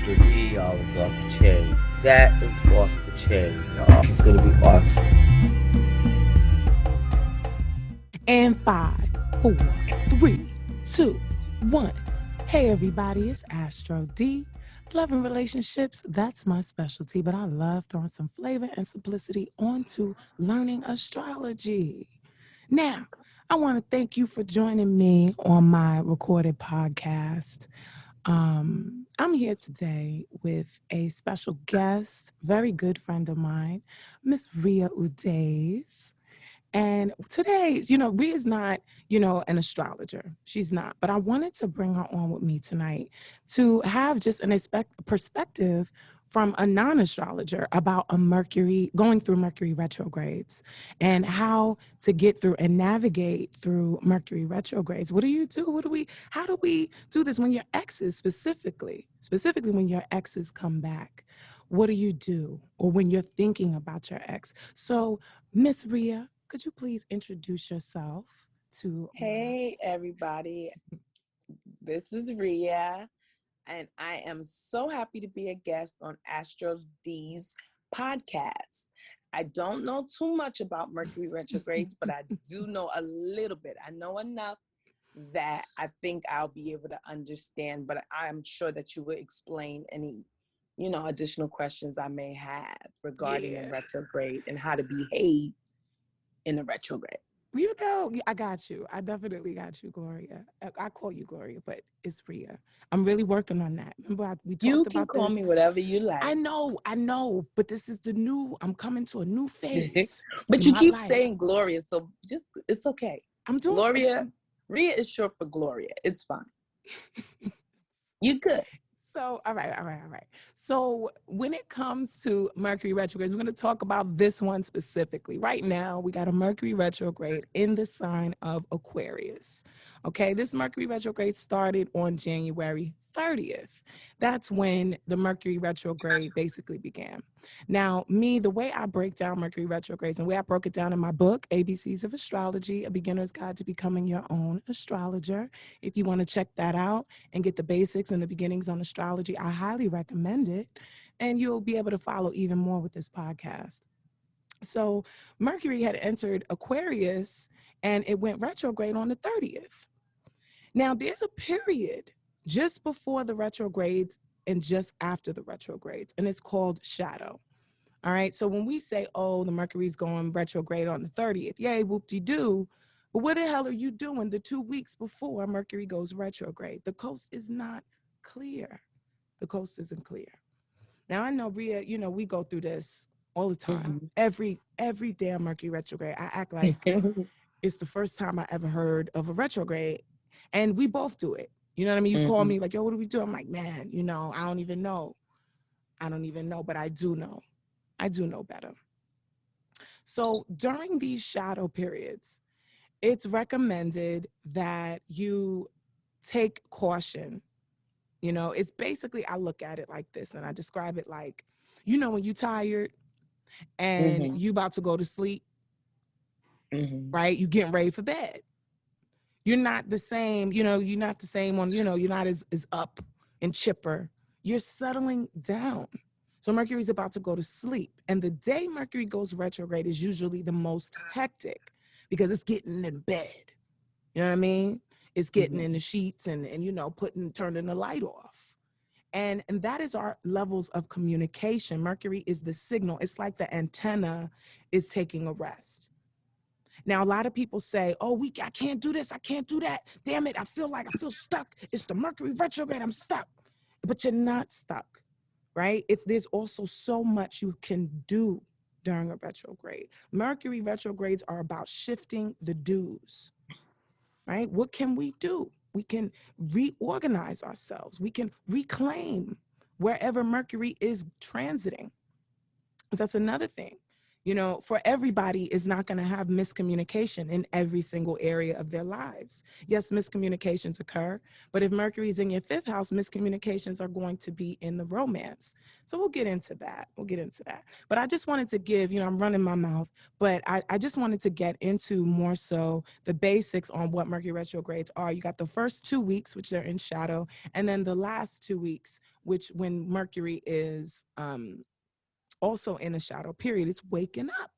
Astro D, y'all, is off the chain. That is off the chain, y'all. This is gonna be awesome. And 5, 4, 3, 2, 1. Hey everybody, it's Astro D. Love and relationships, that's my specialty, but I love throwing some flavor and simplicity onto learning astrology. Now, I want to thank you for joining me on my recorded podcast. I'm here today with a special guest, very good friend of mine, Miss Ria Udays. And today, Ria's not, an astrologer. She's not. But I wanted to bring her on with me tonight to have just an perspective from a non-astrologer about going through Mercury retrogrades and how to get through and navigate through Mercury retrogrades. What do you do? How do we do this when your exes specifically when your exes come back? What do you do? Or when you're thinking about your ex? So, Miss Ria, could you please introduce yourself to... Hey, everybody. This is Ria, and I am so happy to be a guest on AstroDee's podcast. I don't know too much about Mercury retrogrades, but I do know a little bit. I know enough that I think I'll be able to understand, but I'm sure that you will explain any, additional questions I may have regarding a retrograde and how to behave in a retrograde. I got you. I definitely got you, Gloria. I call you Gloria, but it's Ria. I'm really working on that. Remember, we talked about this. You can call me whatever you like. I know, but this is I'm coming to a new phase. But you keep saying Gloria, so it's okay. I'm doing Gloria. Ria is short for Gloria. It's fine. You good. So, all right. So when it comes to Mercury retrograde, we're going to talk about this one specifically. Right now, we got a Mercury retrograde in the sign of Aquarius. Okay, this Mercury retrograde started on January 30th. That's when the Mercury retrograde basically began. Now, the way I break down Mercury retrogrades and the way I broke it down in my book, ABCs of Astrology, A Beginner's Guide to Becoming Your Own Astrologer. If you want to check that out and get the basics and the beginnings on astrology, I highly recommend it. And you'll be able to follow even more with this podcast. So Mercury had entered Aquarius and it went retrograde on the 30th. Now, there's a period just before the retrogrades and just after the retrogrades, and it's called shadow. All right. So when we say, the Mercury's going retrograde on the 30th, yay, whoop-de-doo. But what the hell are you doing the 2 weeks before Mercury goes retrograde? The coast is not clear. The coast isn't clear. Now, I know, Ria, we go through this all the time. Mm-hmm. Every damn Mercury retrograde, I act like it's the first time I ever heard of a retrograde. And we both do it. You know what I mean? You call me like, yo, what do we do? I'm like, man, I don't even know. But I do know. I do know better. So during these shadow periods, it's recommended that you take caution. It's basically, I look at it like this and I describe it like, when you're tired and you about to go to sleep, right? You getting ready for bed. You're not the same, you're not the same one, you're not as up and chipper. You're settling down. So Mercury's about to go to sleep. And the day Mercury goes retrograde is usually the most hectic because it's getting in bed. You know what I mean? It's getting in the sheets and turning the light off. And that is our levels of communication. Mercury is the signal. It's like the antenna is taking a rest. Now, a lot of people say, I can't do this. I can't do that. Damn it. I feel stuck. It's the Mercury retrograde. I'm stuck. But you're not stuck, right? There's also so much you can do during a retrograde. Mercury retrogrades are about shifting the dues, right? What can we do? We can reorganize ourselves. We can reclaim wherever Mercury is transiting. That's another thing. You know, for everybody is not going to have miscommunication in every single area of their lives. Yes, miscommunications occur, but if Mercury is in your fifth house, miscommunications are going to be in the romance. So we'll get into that. We'll get into that. But I just wanted to give, you know, I'm running my mouth, but I just wanted to get into more so the basics on what Mercury retrogrades are. You got the first 2 weeks, which they're in shadow, and then the last 2 weeks, which when Mercury is also in a shadow period, it's waking up.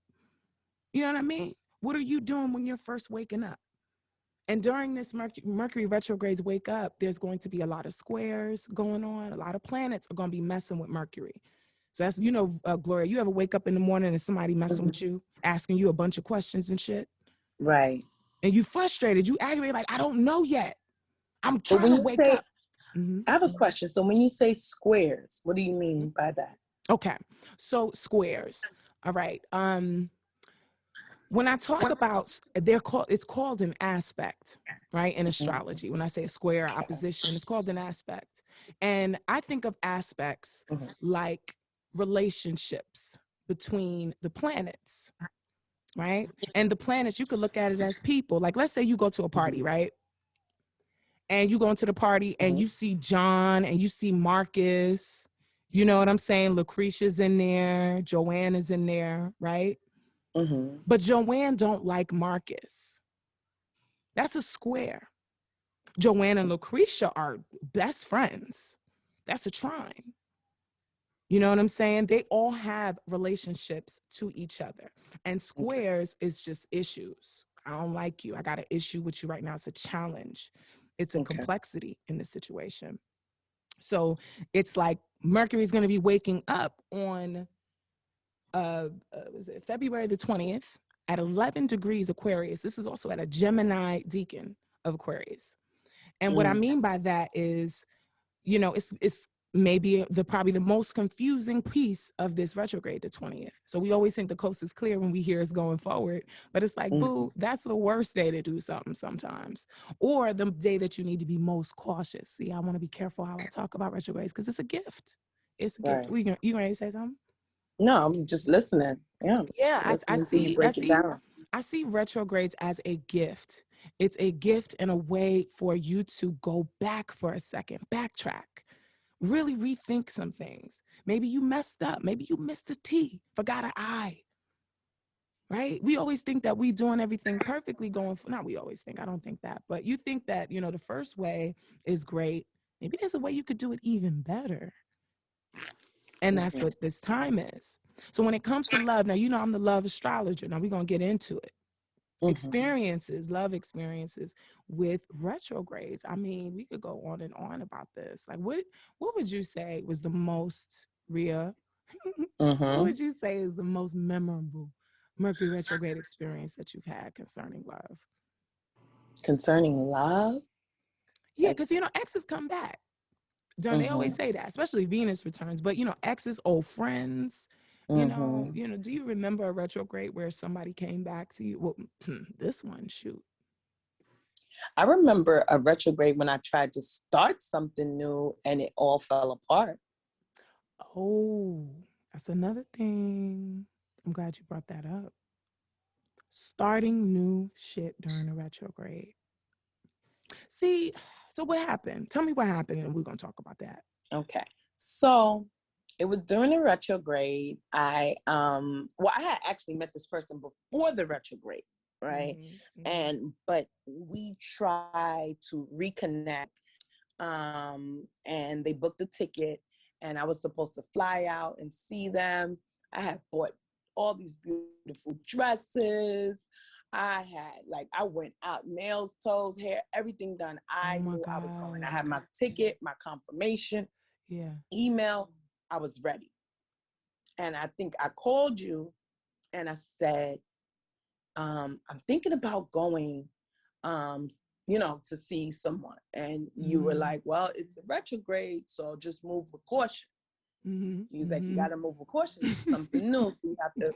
You know what I mean? What are you doing when you're first waking up? And during this Mercury retrogrades wake up, there's going to be a lot of squares going on. A lot of planets are going to be messing with Mercury. So that's, you know, Gloria, you ever wake up in the morning and somebody messing with you, asking you a bunch of questions and shit? Right. And you frustrated, you aggravated, like, I don't know yet. I'm But trying when to you wake say, up. Mm-hmm. I have a question. So when you say squares, what do you mean by that? Okay. So squares. All right. When I talk about, it's called an aspect, right? In astrology, when I say a square opposition, it's called an aspect. And I think of aspects like relationships between the planets, right? And the planets, you could look at it as people. Like, let's say you go to a party, right? And you go into the party and you see John and you see Marcus, you know what I'm saying? Lucretia's in there, Joanne is in there, right? But Joanne don't like Marcus. That's a square. Joanne and Lucretia are best friends. That's a trine. You know what I'm saying? They all have relationships to each other. And squares is just issues. I don't like you. I got an issue with you right now. It's a challenge. It's a complexity in the situation. So it's like Mercury's going to be waking up on was it February the 20th at 11 degrees Aquarius. This is also at a Gemini decan of Aquarius. And what I mean by that is, you know, it's maybe probably the most confusing piece of this retrograde, the 20th. So we always think the coast is clear when we hear it's going forward, but it's like, boo, that's the worst day to do something sometimes, or the day that you need to be most cautious. See, I want to be careful how I talk about retrogrades because it's a gift. It's a gift. You ready to say something? No, I'm just listening. Yeah, I see. Break it down. I see retrogrades as a gift. It's a gift and a way for you to go back for a second, backtrack, really rethink some things. Maybe you messed up. Maybe you missed a T, forgot an I. Right? We always think that we doing everything perfectly going for, not we always think, I don't think that, but you think that, you know, the first way is great. Maybe there's a way you could do it even better. And that's what this time is. So when it comes to love, now, you know, I'm the love astrologer. Now we're going to get into it. Experiences, love experiences with retrogrades. I mean, we could go on and on about this. Like, what would you say was the most, Rhea? What would you say is the most memorable Mercury retrograde experience that you've had concerning love? Concerning love? Yeah, because, you know, exes come back. They always say that, especially Venus returns. But, you know, exes, old friends, you know, do you remember a retrograde where somebody came back to you? Well, this one, shoot. I remember a retrograde when I tried to start something new and it all fell apart. Oh, that's another thing. I'm glad you brought that up. Starting new shit during a retrograde. See, so what happened? Tell me what happened and we're going to talk about that. Okay. So it was during the retrograde. I had actually met this person before the retrograde, right? But we tried to reconnect, and they booked a ticket, and I was supposed to fly out and see them. I had bought all these beautiful dresses. I went out, nails, toes, hair, everything done. I knew I was going. I had my ticket, my confirmation, email. I was ready. And I think I called you and I said, I'm thinking about going, to see someone. And you were like, well, it's a retrograde, so just move with caution. He was like, you got to move with caution. It's something new. So you have to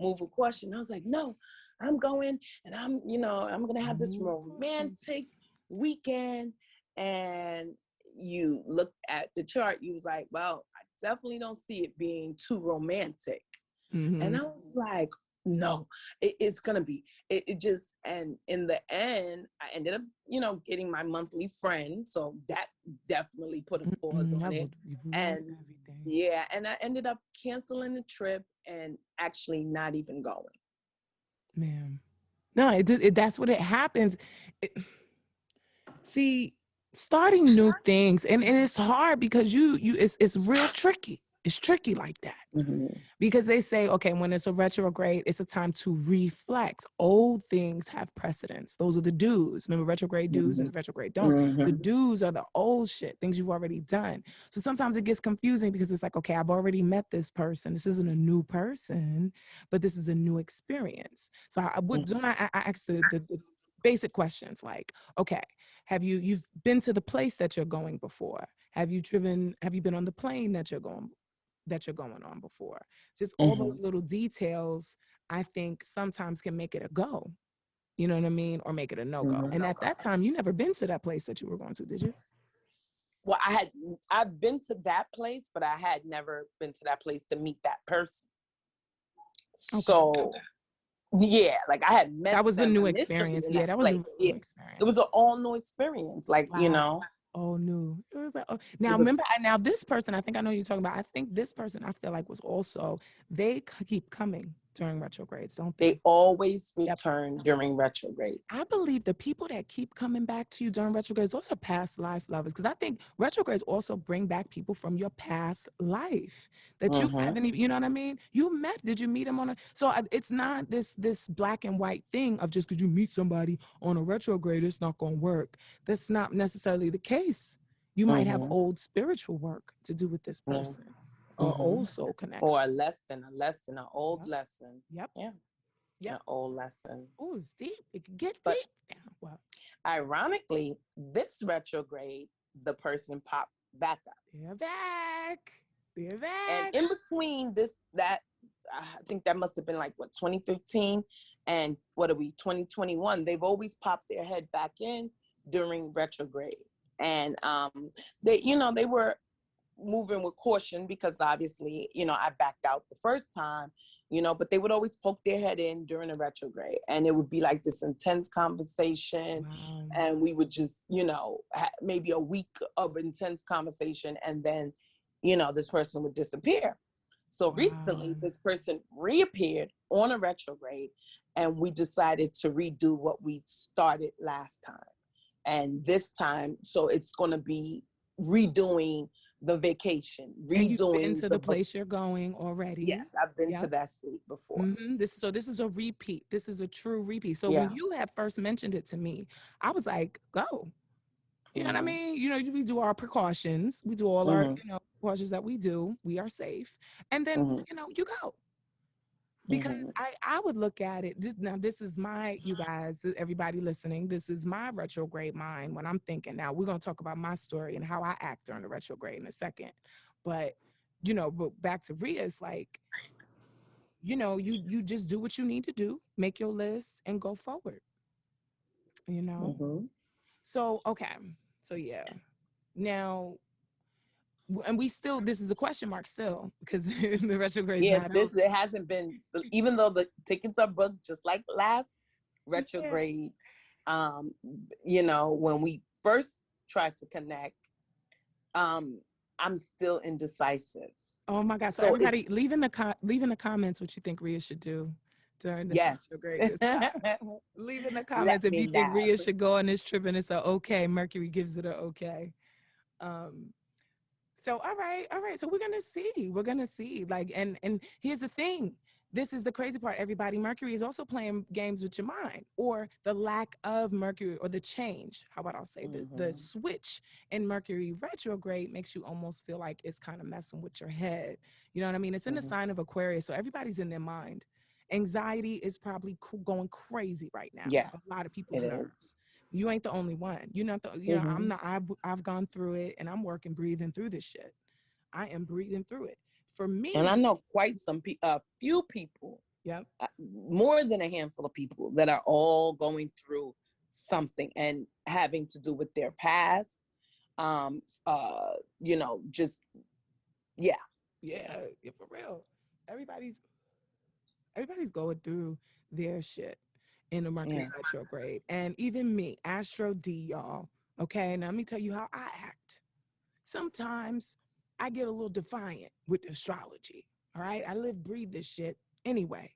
move with caution. I was like, no, I'm going and I'm going to have this romantic weekend. And you looked at the chart. You was like, well, I definitely don't see it being too romantic. And I was like, no, it's gonna be it just, and in the end I ended up, getting my monthly friend, so that definitely put a pause on it. And everything. yeah, and I ended up canceling the trip and actually not even going. Man, no, that's what it happens. See, starting new things, and it's hard because it's real tricky. It's tricky like that. Because they say, okay, when it's a retrograde, it's a time to reflect. Old things have precedence. Those are the do's. Remember, retrograde do's and retrograde don'ts. The do's are the old shit, things you've already done. So sometimes it gets confusing because it's like, okay, I've already met this person. This isn't a new person, but this is a new experience. So I ask the basic questions like, okay, you've been to the place that you're going before? Have you been on the plane that you're going on before? Just all those little details, I think sometimes can make it a go. You know what I mean? Or make it a no-go. And at that time, you never been to that place that you were going to, did you? Well, I've been to that place, but I had never been to that place to meet that person. Okay. So yeah, like I had met that was a new initially experience. in Yeah, that was a place. new experience. It was an all new experience. Like, Wow. Oh, new. It was like, oh. Now remember, now this person, I think I know you're talking about. I think this person, I feel like was also, they keep coming during retrogrades, don't they? They always return during retrogrades. I believe the people that keep coming back to you during retrogrades, those are past life lovers. Because I think retrogrades also bring back people from your past life that you haven't even, you know what I mean? Did you meet them on so it's not this black and white thing of just because you meet somebody on a retrograde, it's not going to work. That's not necessarily the case. You might have old spiritual work to do with this person or old soul connection. Or a lesson, an old lesson. Yep. Yeah. An old lesson. Oh, it's deep. It can get But deep. Well, ironically, this retrograde, the person popped back up. They're back. And in between I think that must have been like 2015 and 2021. They've always popped their head back in during retrograde. And they were moving with caution because obviously, I backed out the first time, but they would always poke their head in during a retrograde, and it would be like this intense conversation. Wow. And we would just, maybe a week of intense conversation, and then, this person would disappear. So recently, this person reappeared on a retrograde, and we decided to redo what we started last time. And this time, so it's going to be redoing the vacation, redoing. And you've been to the place you're going already. Yes, I've been to that state before. This is a repeat. This is a true repeat. So when you had first mentioned it to me, I was like, go. You know what I mean? We do our precautions. We do all our, precautions that we do. We are safe. And then, you go. Because I would look at it. This is my, you guys, everybody listening, this is my retrograde mind when I'm thinking. Now, we're going to talk about my story and how I act during the retrograde in a second. But, but back to Rhea's, like, you just do what you need to do, make your list and go forward. So, okay. So, yeah. Now, and this is a question mark still because the retrograde. It hasn't been, even though the tickets are booked just like last retrograde. When we first tried to connect, I'm still indecisive. Oh my God! So everybody, leave in the comments what you think Rhea should do during this retrograde. Leave in the comments if you think Rhea should go on this trip and it's a okay. Mercury gives it a okay. So, all right. So we're going to see like, and here's the thing. This is the crazy part, everybody. Mercury is also playing games with your mind, or the lack of Mercury, or the change. How about I'll say the switch in Mercury retrograde makes you almost feel like it's kind of messing with your head. You know what I mean? It's in the sign of Aquarius. So everybody's in their mind. Anxiety is probably going crazy right now. Yes, a lot of people's nerves. You ain't the only one. You're not I'm not, I've gone through it, and I'm breathing through this shit. I am breathing through it. For me. And I know quite a few people, more than a handful of people that are all going through something and having to do with their past. Yeah, for real. Everybody's Everybody's going through their shit in the Mercury Yeah. retrograde. And even me, Astro D, y'all. Okay, now let me tell you how I act. Sometimes I get a little defiant with astrology. All right, I live, breathe this shit anyway.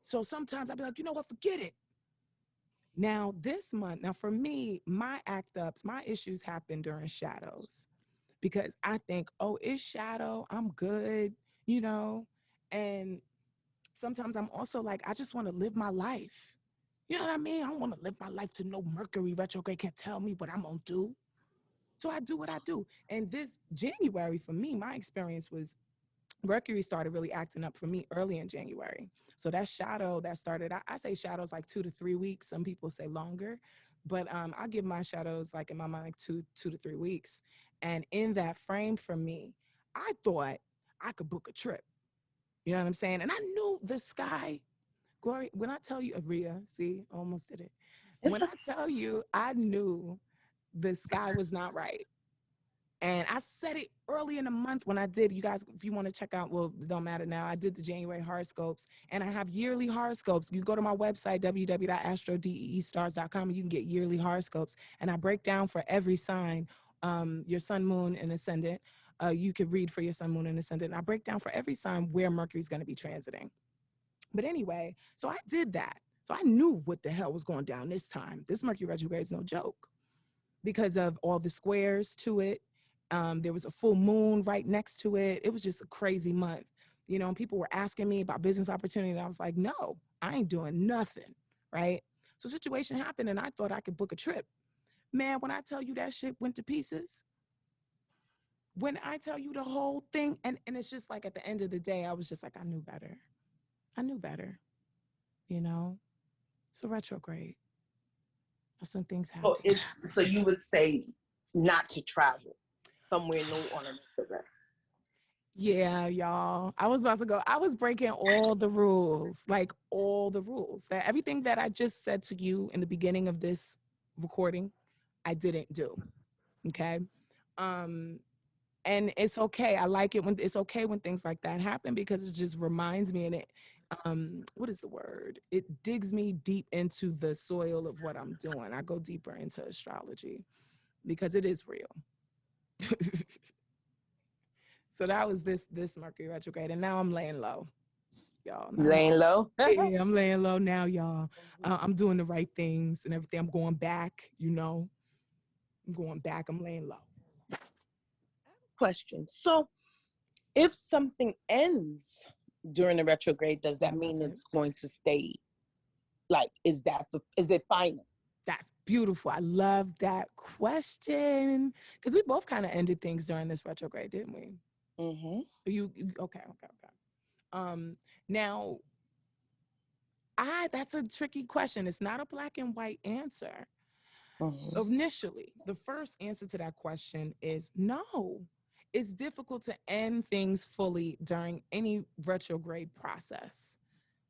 So sometimes I'll be like, you know what, forget it. Now, this month, now for me, my act ups, my issues happen during shadows because I think, oh, it's shadow, I'm good, you know? And sometimes I'm also like, I just want to live my life. You know what I mean? I don't want to live my life to no Mercury retrograde can tell me what I'm going to do. So I do what I do. And this January, for me, my experience was Mercury started really acting up for me early in January. So that shadow that started, I say shadows like 2 to 3 weeks. Some people say longer, but I give my shadows like in my mind like two to 3 weeks. And in that frame for me, I thought I could book a trip. You know what I'm saying? And I knew the sky, Glory. When I tell you, Rhea, see, almost did it. When I tell you, I knew the sky was not right. And I said it early in the month when I did. You guys, if you want to check out, well, it don't matter now. I did the January horoscopes and I have yearly horoscopes. You go to my website, www.astrodeestars.com, and you can get yearly horoscopes. And I break down for every sign, your sun, moon, and ascendant. You could read for your sun, moon, and ascendant. And I break down for every sign where Mercury's going to be transiting. But anyway, so I did that. So I knew what the hell was going down this time. This Mercury retrograde is no joke because of all the squares to it. There was a full moon right next to it. It was just a crazy month. You know, and people were asking me about business opportunity. And I was like, no, I ain't doing nothing. Right. So situation happened and I thought I could book a trip. Man, when I tell you that shit went to pieces, when I tell you the whole thing, and it's just like at the end of the day, I was just like, I knew better. I knew better. You know, it's a retrograde. That's when things happen. So you would say not to travel somewhere new on a retrograde. Yeah, y'all. I was about to go. I was breaking all the rules, like all the rules. That everything that I just said to you in the beginning of this recording, I didn't do. Okay. Um, and it's okay. I like it when it's okay when things like that happen because it just reminds me and it what is the word? It digs me deep into the soil of what I'm doing. I go deeper into astrology because it is real. So that was this Mercury retrograde, and now I'm laying low, y'all. Laying low? Yeah, I'm laying low now, y'all. I'm doing the right things and everything. I'm going back, you know. I'm going back. I'm laying low. Question. So if something ends during the retrograde, does that mean it's going to stay? Like, is it final? That's beautiful. I love that question because we both kind of ended things during this retrograde, didn't we? Mm-hmm. You okay. Now that's a tricky question. It's not a black and white answer. Mm-hmm. Initially, the first answer to that question is no. It's difficult to end things fully during any retrograde process,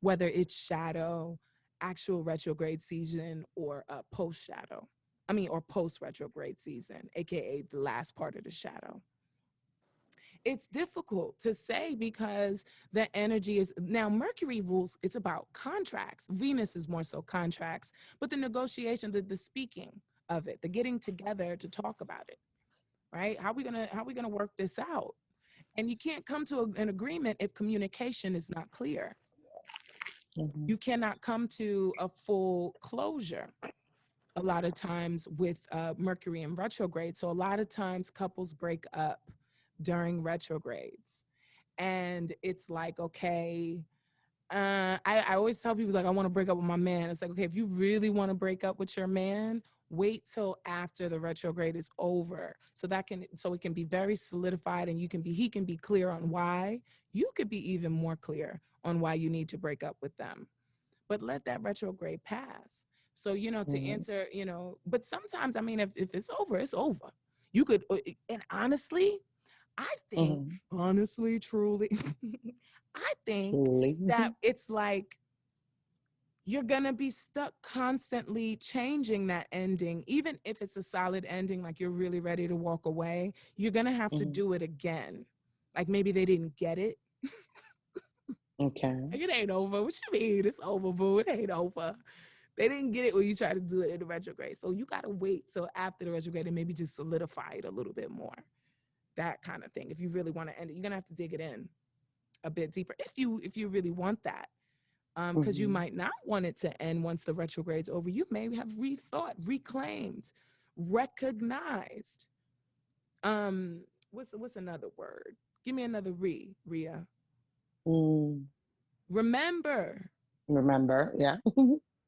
whether it's shadow, actual retrograde season, or post shadow. Or post retrograde season, aka the last part of the shadow. It's difficult to say because the energy is now Mercury rules. It's about contracts. Venus is more so contracts, but the negotiation, the speaking of it, the getting together to talk about it, right? How are we gonna work this out? And you can't come to an agreement if communication is not clear. Mm-hmm. You cannot come to a full closure a lot of times with Mercury in retrograde. So a lot of times couples break up during retrogrades. And it's like, okay, I always tell people like, I want to break up with my man. It's like, okay, if you really want to break up with your man, wait till after the retrograde is over. So it can be very solidified and he can be clear on why. You could be even more clear on why you need to break up with them. But let that retrograde pass. So, to answer, but sometimes, if it's over, it's over. You could, and honestly, I think, honestly, truly, I think that it's like you're going to be stuck constantly changing that ending. Even if it's a solid ending, like you're really ready to walk away, you're going to have to do it again. Like maybe they didn't get it. Okay. Like, it ain't over. What you mean? It's over, boo. It ain't over. They didn't get it when you try to do it in the retrograde. So you got to wait till after the retrograde and maybe just solidify it a little bit more. That kind of thing. If you really want to end it, you're going to have to dig it in a bit deeper if you really want that. Because you might not want it to end once the retrograde's over. You may have rethought, reclaimed, recognized. What's another word? Give me another Rhea. Remember. Remember, yeah.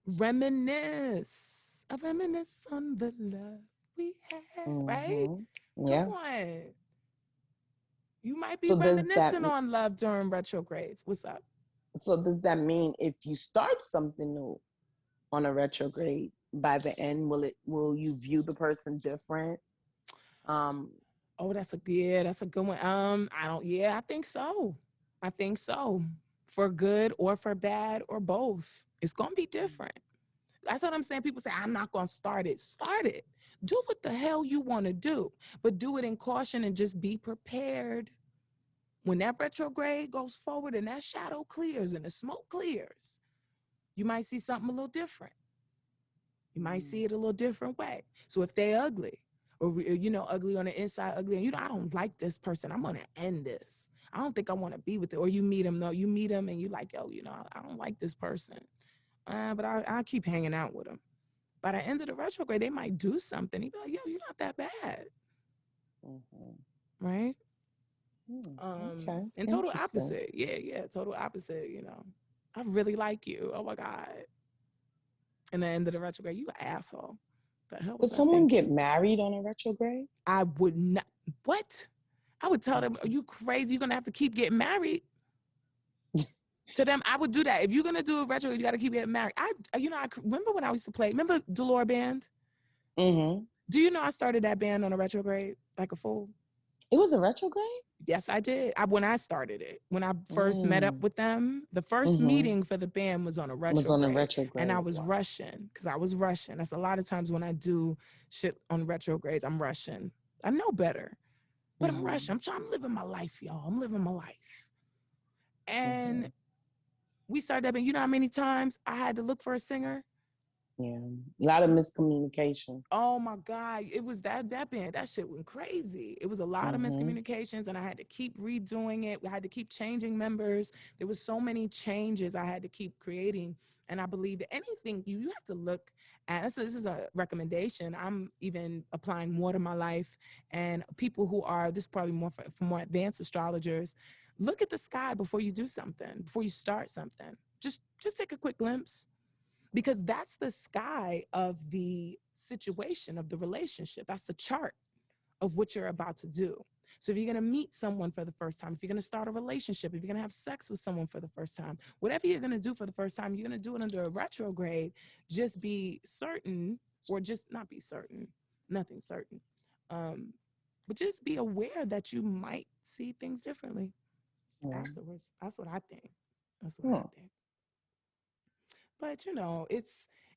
Reminisce. I reminisce on the love we had, right? Yeah. Come on. You might be So reminiscing on love during retrogrades. What's up? So does that mean if you start something new on a retrograde, by the end, will you view the person different? Oh, that's a good one. I think so. I think so. For good or for bad or both. It's gonna be different. That's what I'm saying. People say, I'm not gonna start it. Start it. Do what the hell you want to do, but do it in caution and just be prepared. When that retrograde goes forward and that shadow clears and the smoke clears, you might see something a little different. You might see it a little different way. So if they're ugly, or ugly on the inside, ugly, and I don't like this person, I'm gonna end this. I don't think I want to be with it. Or you meet them though, and you like, I don't like this person, but I keep hanging out with them. By the end of the retrograde, they might do something. You be like, you're not that bad, right? Okay. And total opposite, total opposite. I really like you. Oh my God. And the end of the retrograde, you an asshole. The hell was Could someone thinking? get married on a retrograde? I would not. What? I would tell them, are you crazy? You're gonna have to keep getting married. To them, I would do that. If you're gonna do a retrograde, you gotta keep getting married. I remember when I used to play. Remember Delore Band? Do you know I started that band on a retrograde like a fool? It was a retrograde? Yes, I did. When I started it, when I first met up with them, the first meeting for the band was on a retrograde. And I was rushing because I was rushing. That's a lot of times when I do shit on retrogrades, I'm rushing. I know better, but I'm rushing. I'm living my life, y'all. I'm living my life. And we started that band. You know how many times I had to look for a singer? Yeah, a lot of miscommunication. Oh my God, it was that band. That shit went crazy. It was a lot of miscommunications, and I had to keep redoing it. We had to keep changing members. There was so many changes I had to keep creating. And I believe that anything you have to look at. This is a recommendation. I'm even applying more to my life, and people who are this is probably more for more advanced astrologers. Look at the sky before you do something. Before you start something, just take a quick glimpse. Because that's the sky of the situation, of the relationship. That's the chart of what you're about to do. So if you're going to meet someone for the first time, if you're going to start a relationship, if you're going to have sex with someone for the first time, whatever you're going to do for the first time, you're going to do it under a retrograde. Just be certain, or just not be certain, nothing certain. But just be aware that you might see things differently afterwards. That's what I think. That's what I think. But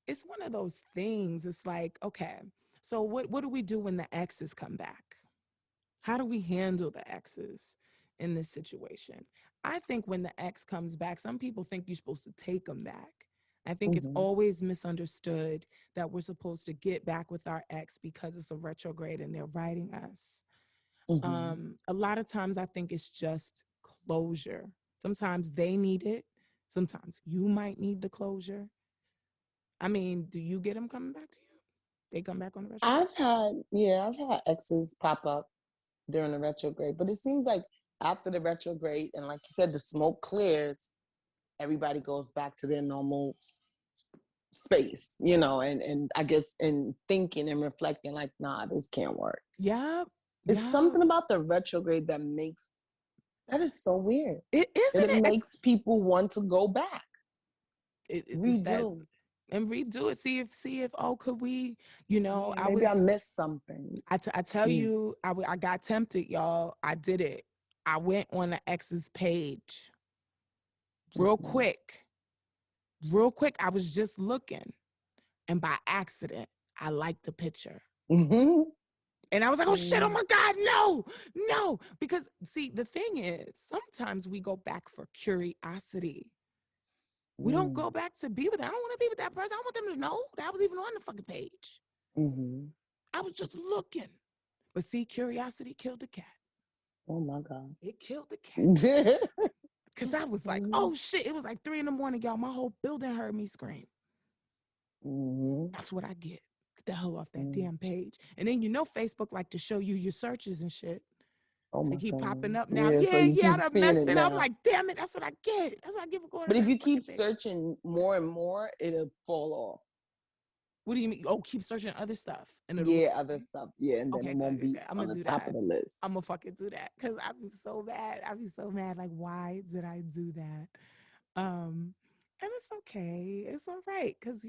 it's one of those things. It's like, okay, so what do we do when the exes come back? How do we handle the exes in this situation? I think when the ex comes back, some people think you're supposed to take them back. I think it's always misunderstood that we're supposed to get back with our ex because it's a retrograde and they're writing us. A lot of times I think it's just closure. Sometimes they need it. Sometimes you might need the closure. I mean, do you get them coming back to you? They come back on the retrograde? I've had exes pop up during the retrograde, but it seems like after the retrograde, and like you said, the smoke clears, everybody goes back to their normal space, and I guess in thinking and reflecting like, nah, this can't work. Yeah. It's something about the retrograde that is so weird. It makes people want to go back. Redo it. See if could we, maybe I missed something. I tell you, I got tempted, y'all. I did it. I went on the ex's page real quick. I was just looking, and by accident, I liked the picture. And I was like, oh shit, oh my God, no. Because see, the thing is, sometimes we go back for curiosity. We don't go back to be with them. I don't want to be with that person. I don't want them to know that I was even on the fucking page. I was just looking. But see, curiosity killed the cat. Oh my God. It killed the cat. Because I was like, oh shit. It was like 3 a.m, y'all. My whole building heard me scream. That's what I get. Get the hell off that damn page. And then Facebook like to show you your searches and shit. Oh my They keep popping goodness. up now. Yeah, so you I keep done seeing messed it it up. now. I'm like, damn it, that's what I get. That's what I get for going. But to if that you keep fucking page. searching more and more, it'll fall off. What do you mean? Oh, keep searching other stuff. And Other stuff. Yeah, and then okay, it won't be I'm on gonna the do top that. of the list. I'm gonna fucking do that because I'd be so mad. I'd be so mad. Like, why did I do that? And it's okay. It's all right because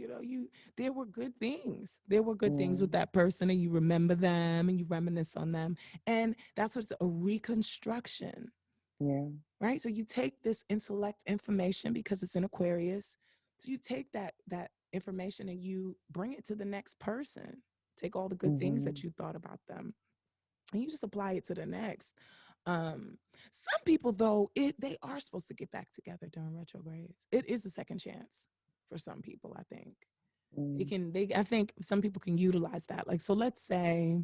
there were good things. There were good things with that person, and you remember them and you reminisce on them, and that's what's a reconstruction. Yeah. Right. So you take this intellect information because it's in Aquarius. So you take that information and you bring it to the next person. Take all the good things that you thought about them and you just apply it to the next. Some people though, they are supposed to get back together during retrogrades. It is a second chance for some people, I think. I think some people can utilize that. Like, so let's say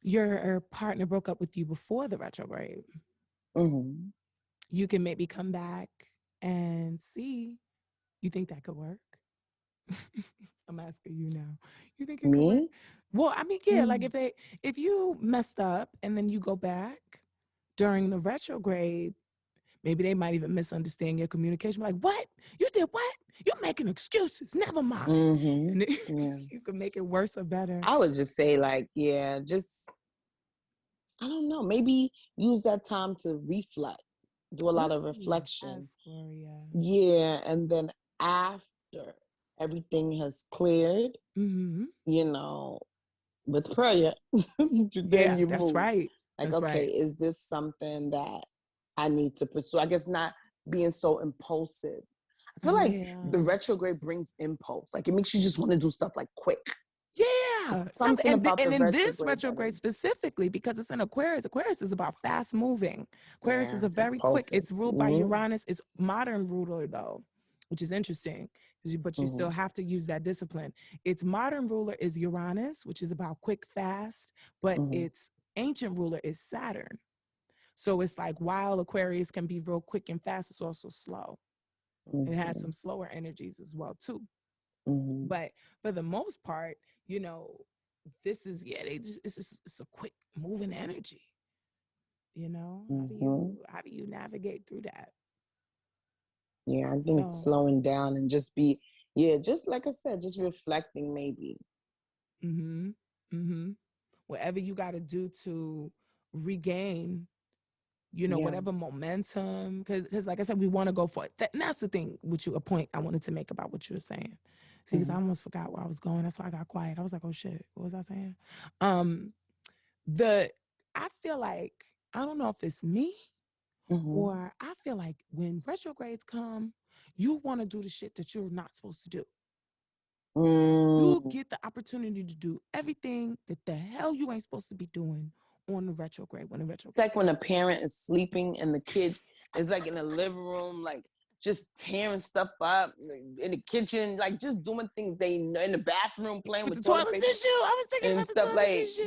your partner broke up with you before the retrograde. You can maybe come back and see. You think that could work? I'm asking you now. You think it could work? Well, I mean, yeah, like if you messed up and then you go back during the retrograde, maybe they might even misunderstand your communication. Like, what? You did what? You're making excuses. Never mind. And you can make it worse or better. I would just say, like, just, I don't know, maybe use that time to reflect, do a lot of reflection. Yeah, and then after everything has cleared, with prayer, then you that's move. right. Like, that's okay, right. is this something that I need to pursue? I guess not being so impulsive. I feel like the retrograde brings impulse. Like, it makes you just want to do stuff like quick. Yeah. Something about and the in this retrograde retrograde specifically, because it's in Aquarius, Aquarius is about fast moving. Aquarius is a very quick, it's ruled by Uranus. It's modern ruler though, which is interesting, but you still have to use that discipline. Its modern ruler is Uranus, which is about quick, fast, but its ancient ruler is Saturn. So it's like while Aquarius can be real quick and fast, it's also slow. It has some slower energies as well too. But for the most part, this is it's a quick moving energy. How do you navigate through that? Yeah, I think slowing down and just be, just like I said, just reflecting maybe. Whatever you got to do to regain, whatever momentum, because like I said, we want to go for it. And that's the thing, a point I wanted to make about what you were saying. See, because I almost forgot where I was going. That's why I got quiet. I was like, oh shit, what was I saying? I feel like, I don't know if it's me or I feel like when retrogrades come, you want to do the shit that you're not supposed to do. You get the opportunity to do everything that the hell you ain't supposed to be doing on the retrograde. It's like when a parent is sleeping and the kid is like in the living room, like just tearing stuff up in the kitchen, like just doing things they know, in the bathroom playing with toilet paper tissue. I was thinking about the stuff toilet like tissue.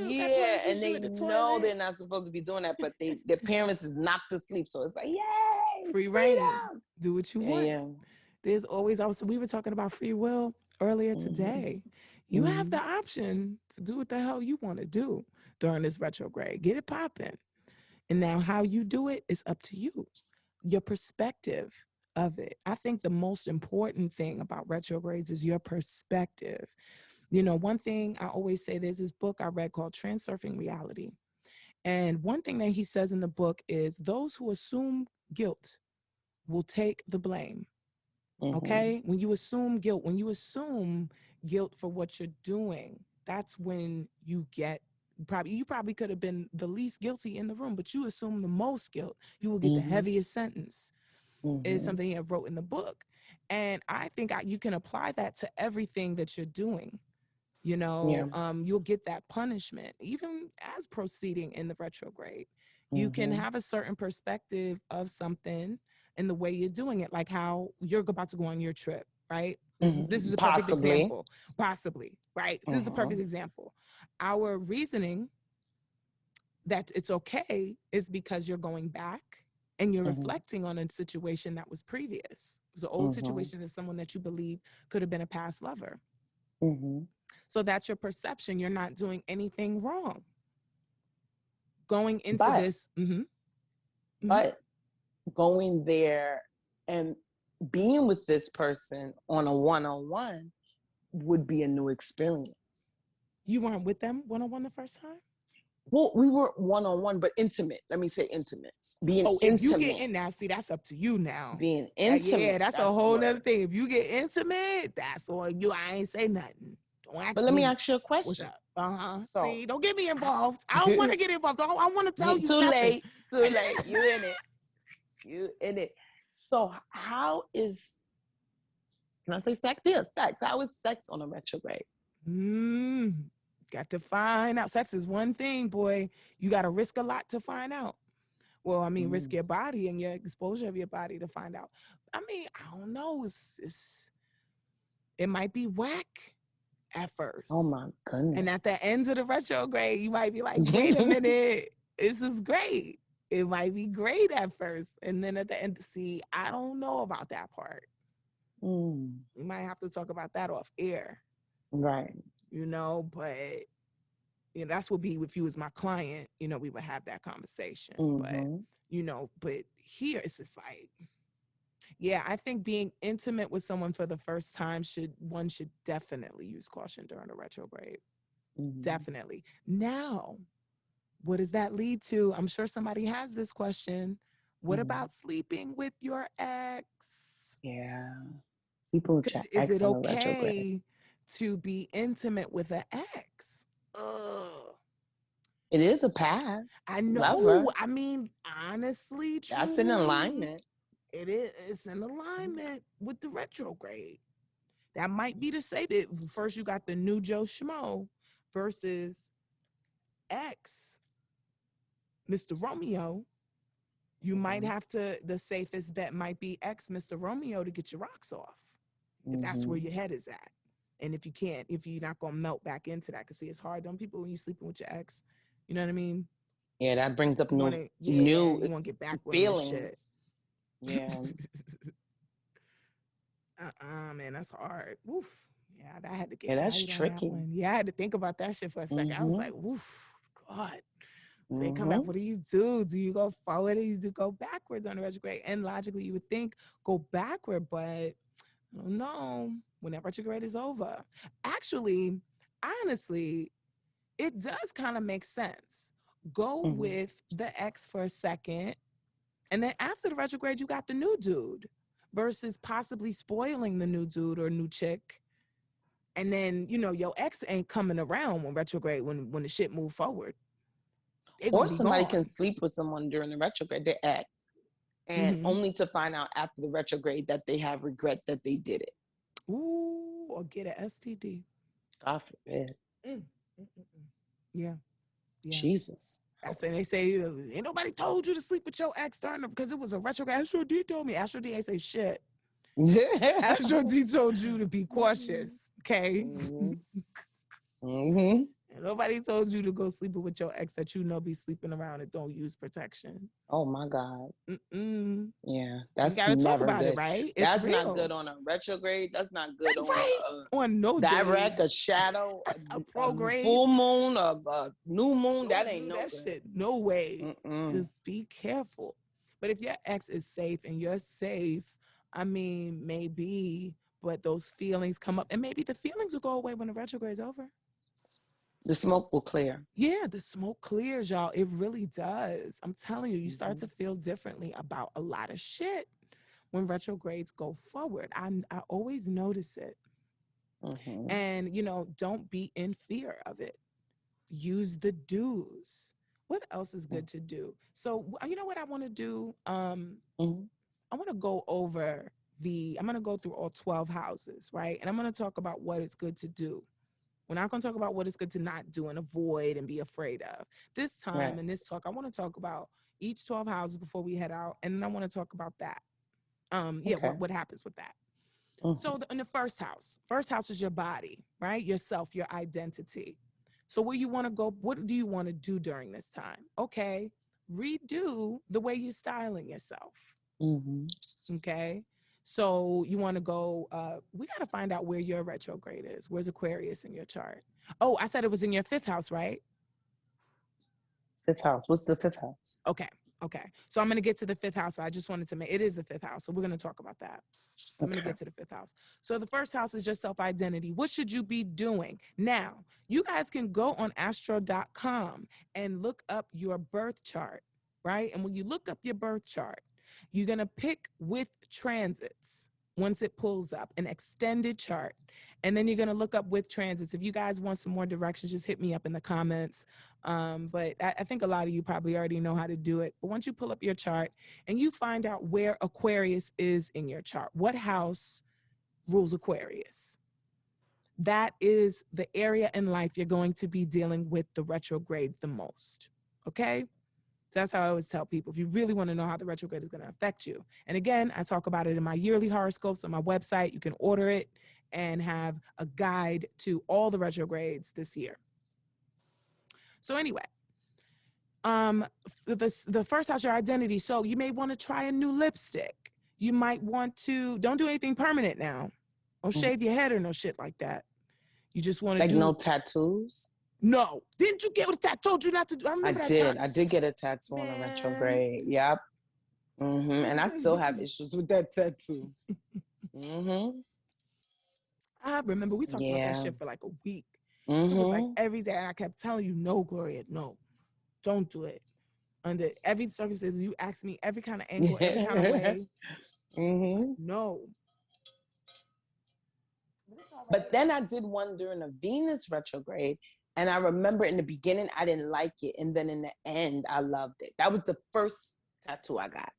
and they know they're not supposed to be doing that, but their parents is knocked to sleep, so it's like, yay, free reign, do what you want. There's always we were talking about free will earlier today. You have the option to do what the hell you want to do during this retrograde. Get it popping. And now how you do it is up to you. Your perspective of it. I think the most important thing about retrogrades is your perspective. One thing I always say, there's this book I read called Transurfing Reality. And one thing that he says in the book is those who assume guilt will take the blame. Okay? When you assume guilt for what you're doing, that's when you get you probably could have been the least guilty in the room, but you assume the most guilt. You will get the heaviest sentence. Is something he wrote in the book. And I think you can apply that to everything that you're doing. You know, Yeah. you'll get that punishment even as proceeding in the retrograde. You can have a certain perspective of something and the way you're doing it, like how you're about to go on your trip, right? This is a perfect Possibly. example. Possibly, right? This is a perfect example. Our reasoning that it's okay is because you're going back and you're reflecting on a situation that was previous. It was an old situation of someone that you believe could have been a past lover. So that's your perception. You're not doing anything wrong. Going into this. But going there and being with this person on a one-on-one would be a new experience. You weren't with them one-on-one the first time? Well, we were one-on-one, but intimate. Let me say intimate. Being if intimate. you get in now, see, that's up to you now. Being intimate. Yeah, that's a whole nother thing. If you get intimate, that's on you. I ain't say nothing. Don't ask But let me ask you a question. What's up? So, see, don't get me involved. I don't want to get involved. I want to tell you too nothing. late. Too late. You in it. You in it. So how is, can I say sex? Yeah, sex. How is sex on a retrograde? Got to find out. Sex is one thing, boy. You got to risk a lot to find out. Well, I mean, risk your body and your exposure of your body to find out. I mean, I don't know. It might be whack at first. Oh my goodness. And at the end of the retrograde, you might be like, wait a minute, this is great. It might be great at first. And then at the end, see, I don't know about that part. We might have to talk about that off air. Right. You know, but you know, that's what be if you was my client, you know, we would have that conversation. But you know, but here it's just like, yeah, I think being intimate with someone for the first time should definitely use caution during a retrograde. Definitely. Now, what does that lead to? I'm sure somebody has this question. What about sleeping with your ex? Yeah. Sleeping with your ex. Is it okay to be intimate with an ex? It is a pass. I know. Lover. I mean, honestly, that's in alignment. It is. It's in alignment with the retrograde. That might be to say that first you got the new Joe Schmo versus ex, Mr. Romeo. You might have to, the safest bet might be ex Mr. Romeo to get your rocks off. If that's where your head is at. And if you can't, if you're not going to melt back into that, because see, it's hard. Don't people, when you're sleeping with your ex, you know what I mean? Yeah, that brings up new you want to get back with feelings. Shit. Yeah. Man, that's hard. Oof. Yeah, I had to get that's tricky. That yeah, I had to think about that shit for a second. I was like, oof, God. They come back, what do you do? Do you go forward or do you go backwards on the retrograde? And logically, you would think go backward, but I don't know when that retrograde is over. Actually, honestly, it does kind of make sense. Go with the ex for a second, and then after the retrograde, you got the new dude versus possibly spoiling the new dude or new chick. And then, you know, your ex ain't coming around when retrograde, when the shit move forward. Or somebody can sleep with someone during the retrograde, their ex, and only to find out after the retrograde that they have regret that they did it. Ooh, or get an STD. God forbid. Yeah. Jesus. That's when they say, ain't nobody told you to sleep with your ex because it was a retrograde. AstroDee told me. AstroDee ain't say shit. AstroDee told you to be cautious, okay? And nobody told you to go sleeping with your ex that you know be sleeping around and don't use protection. Oh my God. Yeah, that's never talk about good. It, right? It's that's real. not good on a retrograde. That's not good on no direct, day. A shadow, a prograde, full moon, a new moon. That ain't no that good. Shit. No way. Just be careful. But if your ex is safe and you're safe, I mean, maybe, but those feelings come up, and maybe the feelings will go away when the retrograde's over. The smoke will clear. Yeah, the smoke clears, y'all. It really does. I'm telling you, you start to feel differently about a lot of shit when retrogrades go forward. I always notice it. And, you know, don't be in fear of it. Use the do's. What else is good to do? So, you know what I want to do? I want to go over I'm going to go through all 12 houses, right? And I'm going to talk about what it's good to do We're not going to talk about what it's good to not do and avoid and be afraid of. This time in this talk, I want to talk about each 12 houses before we head out. And then I want to talk about that. What happens with that. So in the first house is your body, right? Yourself, your identity. So where you want to go, what do you want to do during this time? Okay, redo the way you're styling yourself. Okay, so you want to go, we got to find out where your retrograde is. Where's Aquarius in your chart? Oh, I said it was in your 5th house, right? 5th house. What's the 5th house? Okay. So I'm going to get to the 5th house. So I just wanted to it is the 5th house. So we're going to talk about that. I'm going to get to the 5th house. So the first house is your self-identity. What should you be doing? Now, you guys can go on astro.com and look up your birth chart, right? And when you look up your birth chart, you're going to pick with transits once it pulls up an extended chart. And then you're going to look up with transits. If you guys want some more directions, just hit me up in the comments. But I think a lot of you probably already know how to do it. But once you pull up your chart and you find out where Aquarius is in your chart, what house rules Aquarius? That is the area in life you're going to be dealing with the retrograde the most. Okay? That's how I always tell people, if you really want to know how the retrograde is going to affect you. And again, I talk about it in my yearly horoscopes on my website. You can order it and have a guide to all the retrogrades this year. So anyway, the first house, your identity. So you may want to try a new lipstick. You might want to, don't do anything permanent now. Or shave your head or no shit like that. You just want to no tattoos? No. Didn't you get what I told you not to do? I did get a tattoo on a retrograde. Yep. And I still have issues with that tattoo. I remember we talked about that shit for like a week. It was like every day. And I kept telling you, no, Gloria, no, don't do it. Under every circumstance, you asked me every kind of angle, every kind of way. No. But then I did one during a Venus retrograde. And I remember in the beginning, I didn't like it. And then in the end, I loved it. That was the first tattoo I got.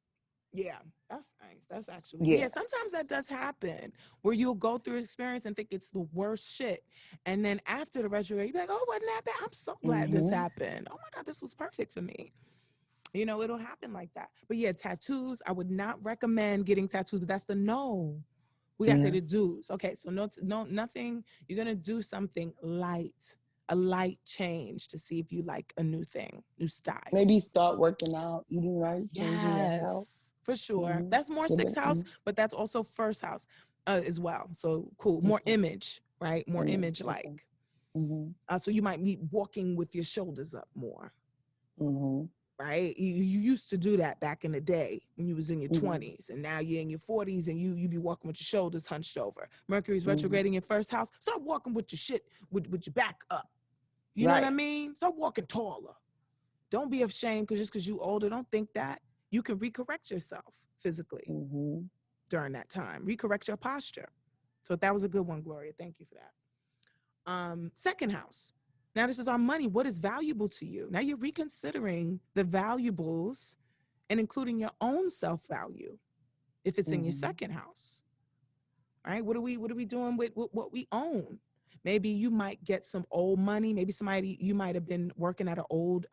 Yeah, that's nice. That's actually, sometimes that does happen where you'll go through experience and think it's the worst shit. And then after the retrograde, you're like, oh, wasn't that bad? I'm so glad this happened. Oh my God, this was perfect for me. You know, it'll happen like that. But yeah, tattoos, I would not recommend getting tattoos. That's the no. We gotta say the do's. Okay, so nothing. You're gonna do something light, a light change to see if you like a new thing, new style. Maybe start working out, eating right, changing your health. For sure. That's more 6th house, but that's also 1st house as well. So cool. More image, right? More image like. So you might be walking with your shoulders up more. Right? You used to do that back in the day when you was in your 20s, and now you're in your 40s and you be walking with your shoulders hunched over. Mercury's retrograding in 1st house. Start walking with your shit, with your back up. You know what I mean? Start walking taller. Don't be ashamed just because you older. Don't think that. You can recorrect yourself physically during that time. Recorrect your posture. So that was a good one, Gloria. Thank you for that. 2nd house. Now this is our money. What is valuable to you? Now you're reconsidering the valuables and including your own self-value if it's in your 2nd house. Right? What are we doing with what we own? Maybe you might get some old money. Maybe you might have been working at an old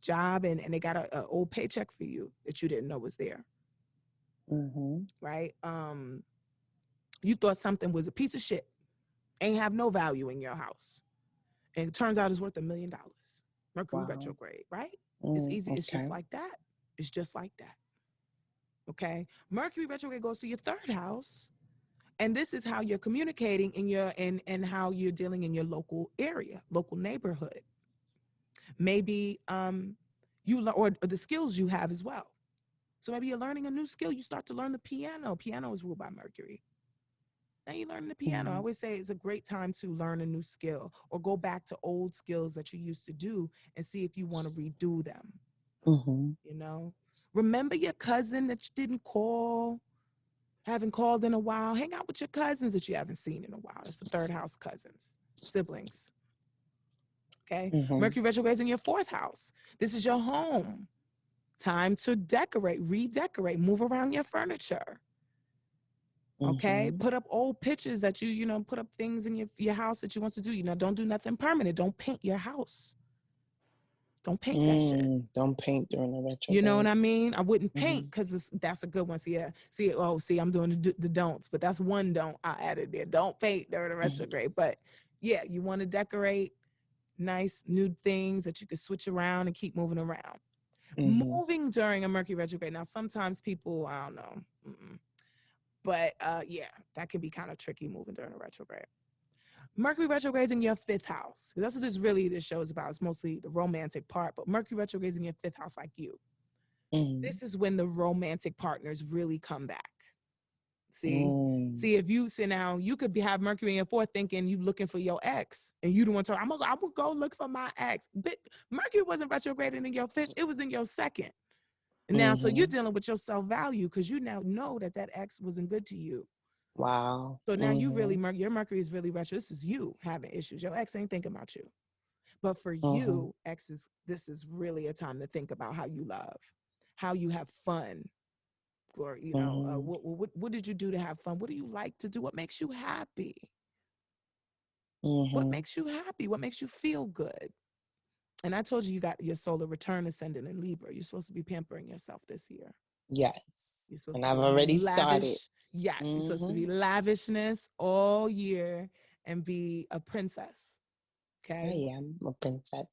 job and they got an old paycheck for you that you didn't know was there. Right? You thought something was a piece of shit. Ain't have no value in your house. And it turns out it's worth $1 million. Mercury retrograde, right? It's easy. It's just like that. It's just like that. Okay? Mercury retrograde goes to your 3rd house. And this is how you're communicating in how you're dealing in your local area, local neighborhood. Maybe or the skills you have as well. So maybe you're learning a new skill. You start to learn the piano. Piano is ruled by Mercury. Now you're learning the piano. I always say it's a great time to learn a new skill or go back to old skills that you used to do and see if you want to redo them. You know, remember your cousin that you didn't call, haven't called in a while. Hang out with your cousins that you haven't seen in a while. That's the 3rd house cousins, siblings. Okay. Mercury retrogrades in your 4th house. This is your home. Time to decorate, redecorate, move around your furniture. Okay, Mhm. put up old pictures that put up things in your house that you want to do. Don't do nothing permanent. Don't paint your house. Don't paint that shit. Don't paint during the retrograde. You know what I mean? I wouldn't paint Mhm. because that's a good one. See, I'm doing the don'ts, but that's one don't I added there. Don't paint during the Mhm. retrograde. But yeah, you want to decorate nice new things that you can switch around and keep moving around. Mhm. Moving during a Mercury retrograde. Now, sometimes people, I don't know. But yeah, that can be kind of tricky moving during a retrograde. Mercury retrograde is in your 5th house. That's what this show is about. It's mostly the romantic part, but Mercury retrograde is in your 5th house, like you. Mhm. This is when the romantic partners really come back. See, Mm. if you sit now, you could have Mercury in your 4th, thinking you looking for your ex, and you don't want to. I'm gonna go look for my ex. But Mercury wasn't retrograding in your 5th; it was in your 2nd. Now, so you're Mhm. dealing with your self-value because you now know that ex wasn't good to you. Wow. So now you really, Mhm. your Mercury is really retro. This is you having issues. Your ex ain't thinking about you. But for Mhm. you, this is really a time to think about how you love, how you have fun. Glory, Mhm. what did you do to have fun? What do you like to do? What makes you happy? What Mhm. makes you happy? What makes you feel good? And I told you got your solar return ascendant in Libra. You're supposed to be pampering yourself this year. Yes. You're supposed And to I've be already started. lavish. Yes, you're supposed to be Mhm. lavishness all year and be a princess. I Okay. am a princess.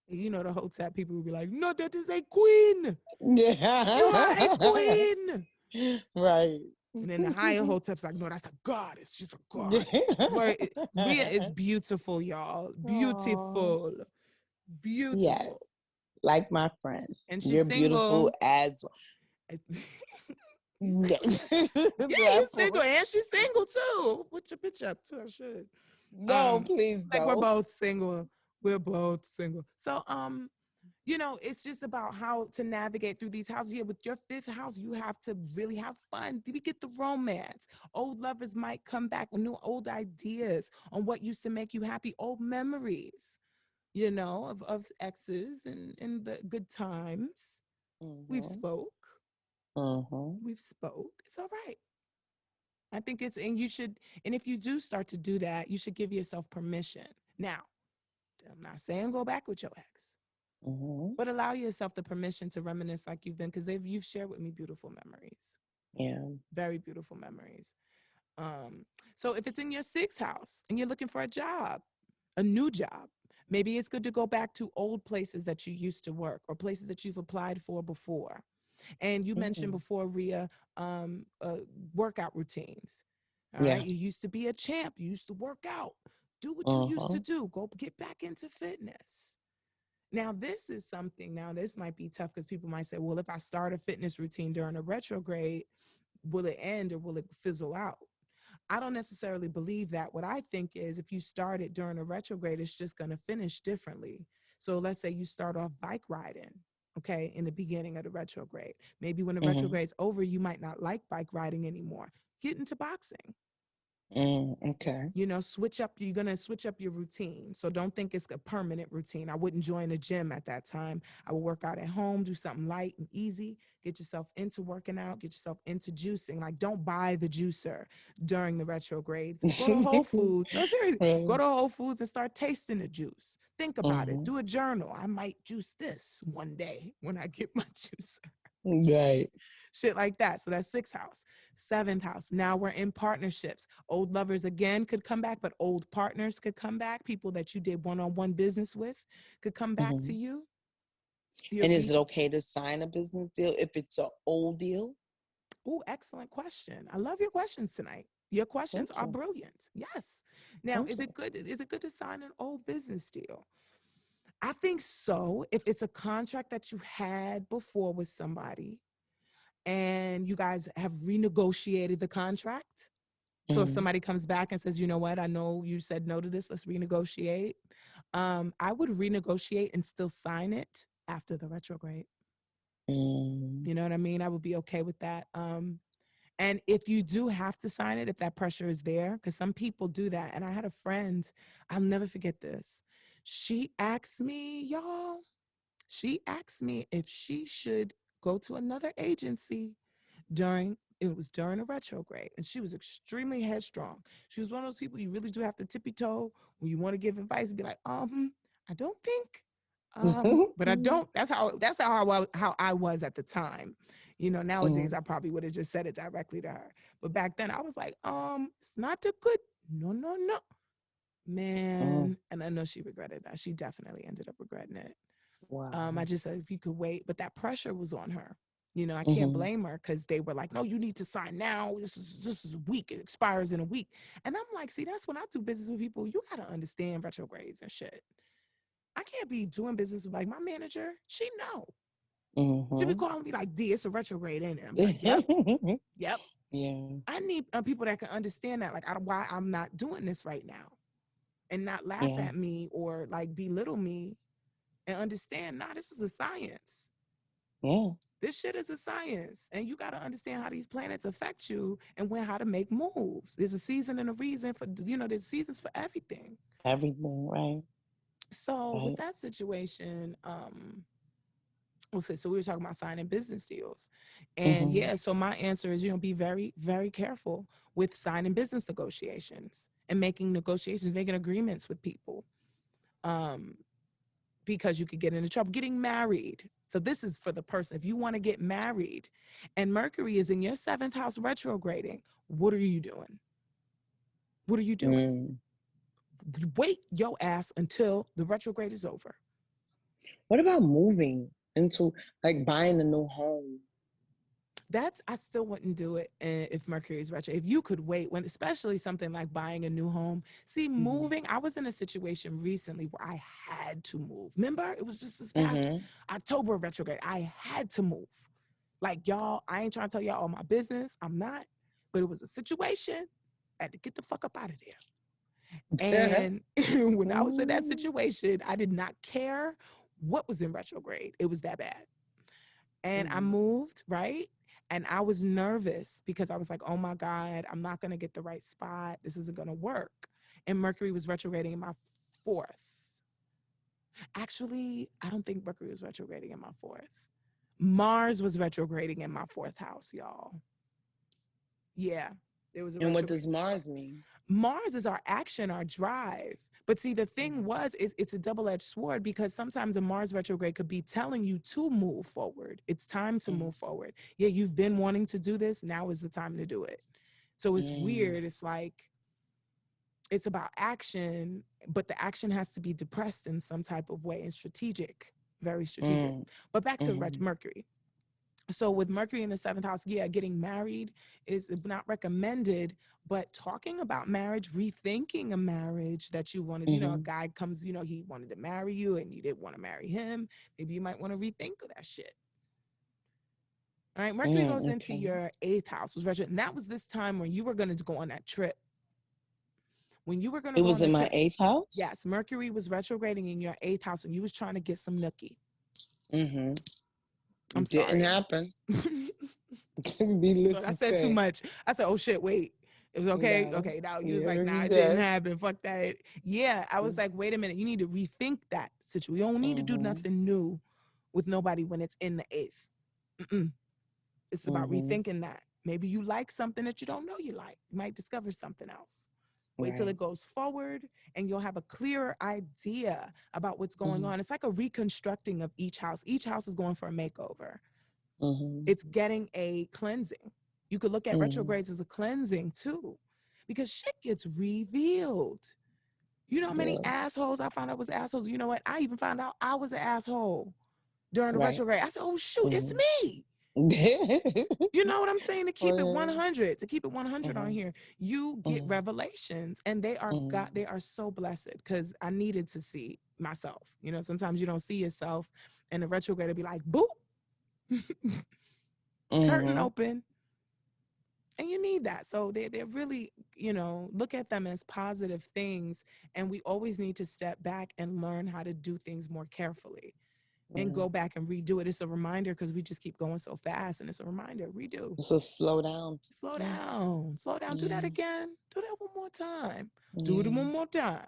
The hotel people will be like, no, that is a queen. You are a queen. Right. And then the higher hotep's like, no, that's a goddess. She's a goddess. Rhea is beautiful, y'all. Aw. Beautiful. Yes. Beautiful. Like my friend. And she's You're beautiful single. as You single? Yeah, you single. And she's single too. Put your bitch up too. I should. No, please Like we're don't. both single. We're both single. So it's just about how to navigate through these houses. Yeah, with your 5th house, you have to really have fun. We get the romance. Old lovers might come back with new old ideas on what used to make you happy, old memories, of exes and the good times. We've Mhm. spoke. Mhm. We've spoke. It's all right. I think and if you do start to do that, you should give yourself permission. Now, I'm not saying go back with your ex. Mhm. But allow yourself the permission to reminisce like you've been, because you've shared with me beautiful memories, Yeah. very beautiful memories. Um, so if it's in your 6th house and you're looking for a job, a new job, maybe it's good to go back to old places that you used to work or places that you've applied for before. And you mentioned Mhm. before, Rhea, workout routines. All Yeah. right. You used to be a champ. You used to work out. Do what you used to Mhm. do. Go get back into fitness. Now, this is something, now this might be tough because people might say, well, if I start a fitness routine during a retrograde, will it end or will it fizzle out? I don't necessarily believe that. What I think is if you start it during a retrograde, it's just going to finish differently. So let's say you start off bike riding, okay, in the beginning of the retrograde. Maybe when the Mhm. retrograde's over, you might not like bike riding anymore. Get into boxing. Okay. You're going to switch up your routine. So don't think it's a permanent routine. I wouldn't join a gym at that time. I would work out at home, do something light and easy, get yourself into working out, get yourself into juicing. Like, don't buy the juicer during the retrograde. Go to Whole Foods. No, seriously, go Right. to Whole Foods and start tasting the juice. Think about it. Mhm. Do a journal. I might juice this one day when I get my juicer. Right. Shit like that. So that's 6th house. 7th house. Now we're in partnerships. Old lovers again could come back, but old partners could come back. People that you did one-on-one business with could come back to Mhm. you. And is it okay to sign a business deal if it's an old deal? Oh, excellent question. I love your questions tonight. Your questions Thank are you. brilliant. Yes. Now, Thank is you. it good? Is it good to sign an old business deal? I think so. If it's a contract that you had before with somebody and you guys have renegotiated the contract. So if Mhm. somebody comes back and says, you know what, I know you said no to this, let's renegotiate. I would renegotiate and still sign it after the retrograde. Mm. You know what I mean? I would be okay with that. And if you do have to sign it, if that pressure is there, because some people do that. And I had a friend, I'll never forget this. She asked me, y'all, She asked me if she should go to another agency it was during a retrograde, and she was extremely headstrong. She was one of those people you really do have to tippy toe when you want to give advice and be like, I don't think, but I don't. That's how I was at the time. You know, nowadays I probably would have just said it directly to her. But back then I was like, it's not a good, no, man. And I know she regretted that. She definitely ended up regretting it. Wow. I just said, if you could wait, but that pressure was on her. You know, I can't blame her because they were like, no, you need to sign now. This is a week. It expires in a week. And I'm like, see, that's when I do business with people. You got to understand retrogrades and shit. I can't be doing business with like my manager. She know. She be calling me like, D, it's a retrograde, ain't it? I'm like, yep. Yep. Yeah. I need people that can understand that, like, why I'm not doing this right now and not laugh at me or like belittle me and understand, nah, this is a science. Yeah. This shit is a science, and you got to understand how these planets affect you and how to make moves. There's a season and a reason for, there's seasons for everything. Everything, right. So with that situation, so we were talking about signing business deals. And so my answer is, be very, very careful with signing business negotiations and making agreements with people. Because you could get into trouble. Getting married. So this is for the person. If you want to get married and Mercury is in your 7th house retrograding, what are you doing? What are you doing? Wait your ass until the retrograde is over. What about moving into, like, buying a new home? I still wouldn't do it if Mercury is retro. If you could wait, especially something like buying a new home. See, moving, I was in a situation recently where I had to move. Remember? It was just this past October retrograde. I had to move. Like, y'all, I ain't trying to tell y'all all my business. I'm not. But it was a situation. I had to get the fuck up out of there. And when I was in that situation, I did not care what was in retrograde. It was that bad. And I moved, right? And I was nervous because I was like, oh my God, I'm not going to get the right spot. This isn't going to work. And Mercury was retrograding in my 4th. Actually, I don't think Mercury was retrograding in my 4th. Mars was retrograding in my 4th house, y'all. Yeah. There was a And what does Mars mean? Mars is our action, our drive. But see, the thing it's a double-edged sword because sometimes a Mars retrograde could be telling you to move forward. It's time to move forward. Yeah, you've been wanting to do this. Now is the time to do it. So it's weird. It's like, it's about action, but the action has to be depressed in some type of way and strategic, very strategic. But back to Mercury. So with Mercury in the 7th house, getting married is not recommended, but talking about marriage, rethinking a marriage that you wanted, a guy comes, he wanted to marry you and you didn't want to marry him. Maybe you might want to rethink of that shit. All right. Mercury goes into your 8th house, and that was this time when you were going to go on that trip. When you were going to go on the trip. It was in my 8th house? Yes. Mercury was retrograding in your 8th house and you was trying to get some nookie. I'm sorry. Didn't happen. I said too much. I said, oh shit, wait. It was okay. No. Okay. Now you was like, nah, it didn't happen. Fuck that. Yeah. I was like, wait a minute. You need to rethink that situation. You don't need to do nothing new with nobody when it's in the 8th. It's about rethinking that. Maybe you like something that you don't know you like. You might discover something else. Wait till it goes forward and you'll have a clearer idea about what's going on. It's like a reconstructing of each house. Each house is going for a makeover. It's getting a cleansing. You could look at retrogrades as a cleansing too, because shit gets revealed. You know how many assholes I found out was assholes? You know what? I even found out I was an asshole during the retrograde. I said, oh shoot, it's me. You know what I'm saying? To keep it 100, on here, you get revelations, and they are they are so blessed because I needed to see myself. Sometimes you don't see yourself, and the retrograde will be like, boop, curtain open, and you need that. So they're really, look at them as positive things, and we always need to step back and learn how to do things more carefully. And go back and redo it. It's a reminder because we just keep going so fast, and it's a reminder. Redo. So slow down. Slow down. Slow down. Do that again. Do that one more time. Do it one more time.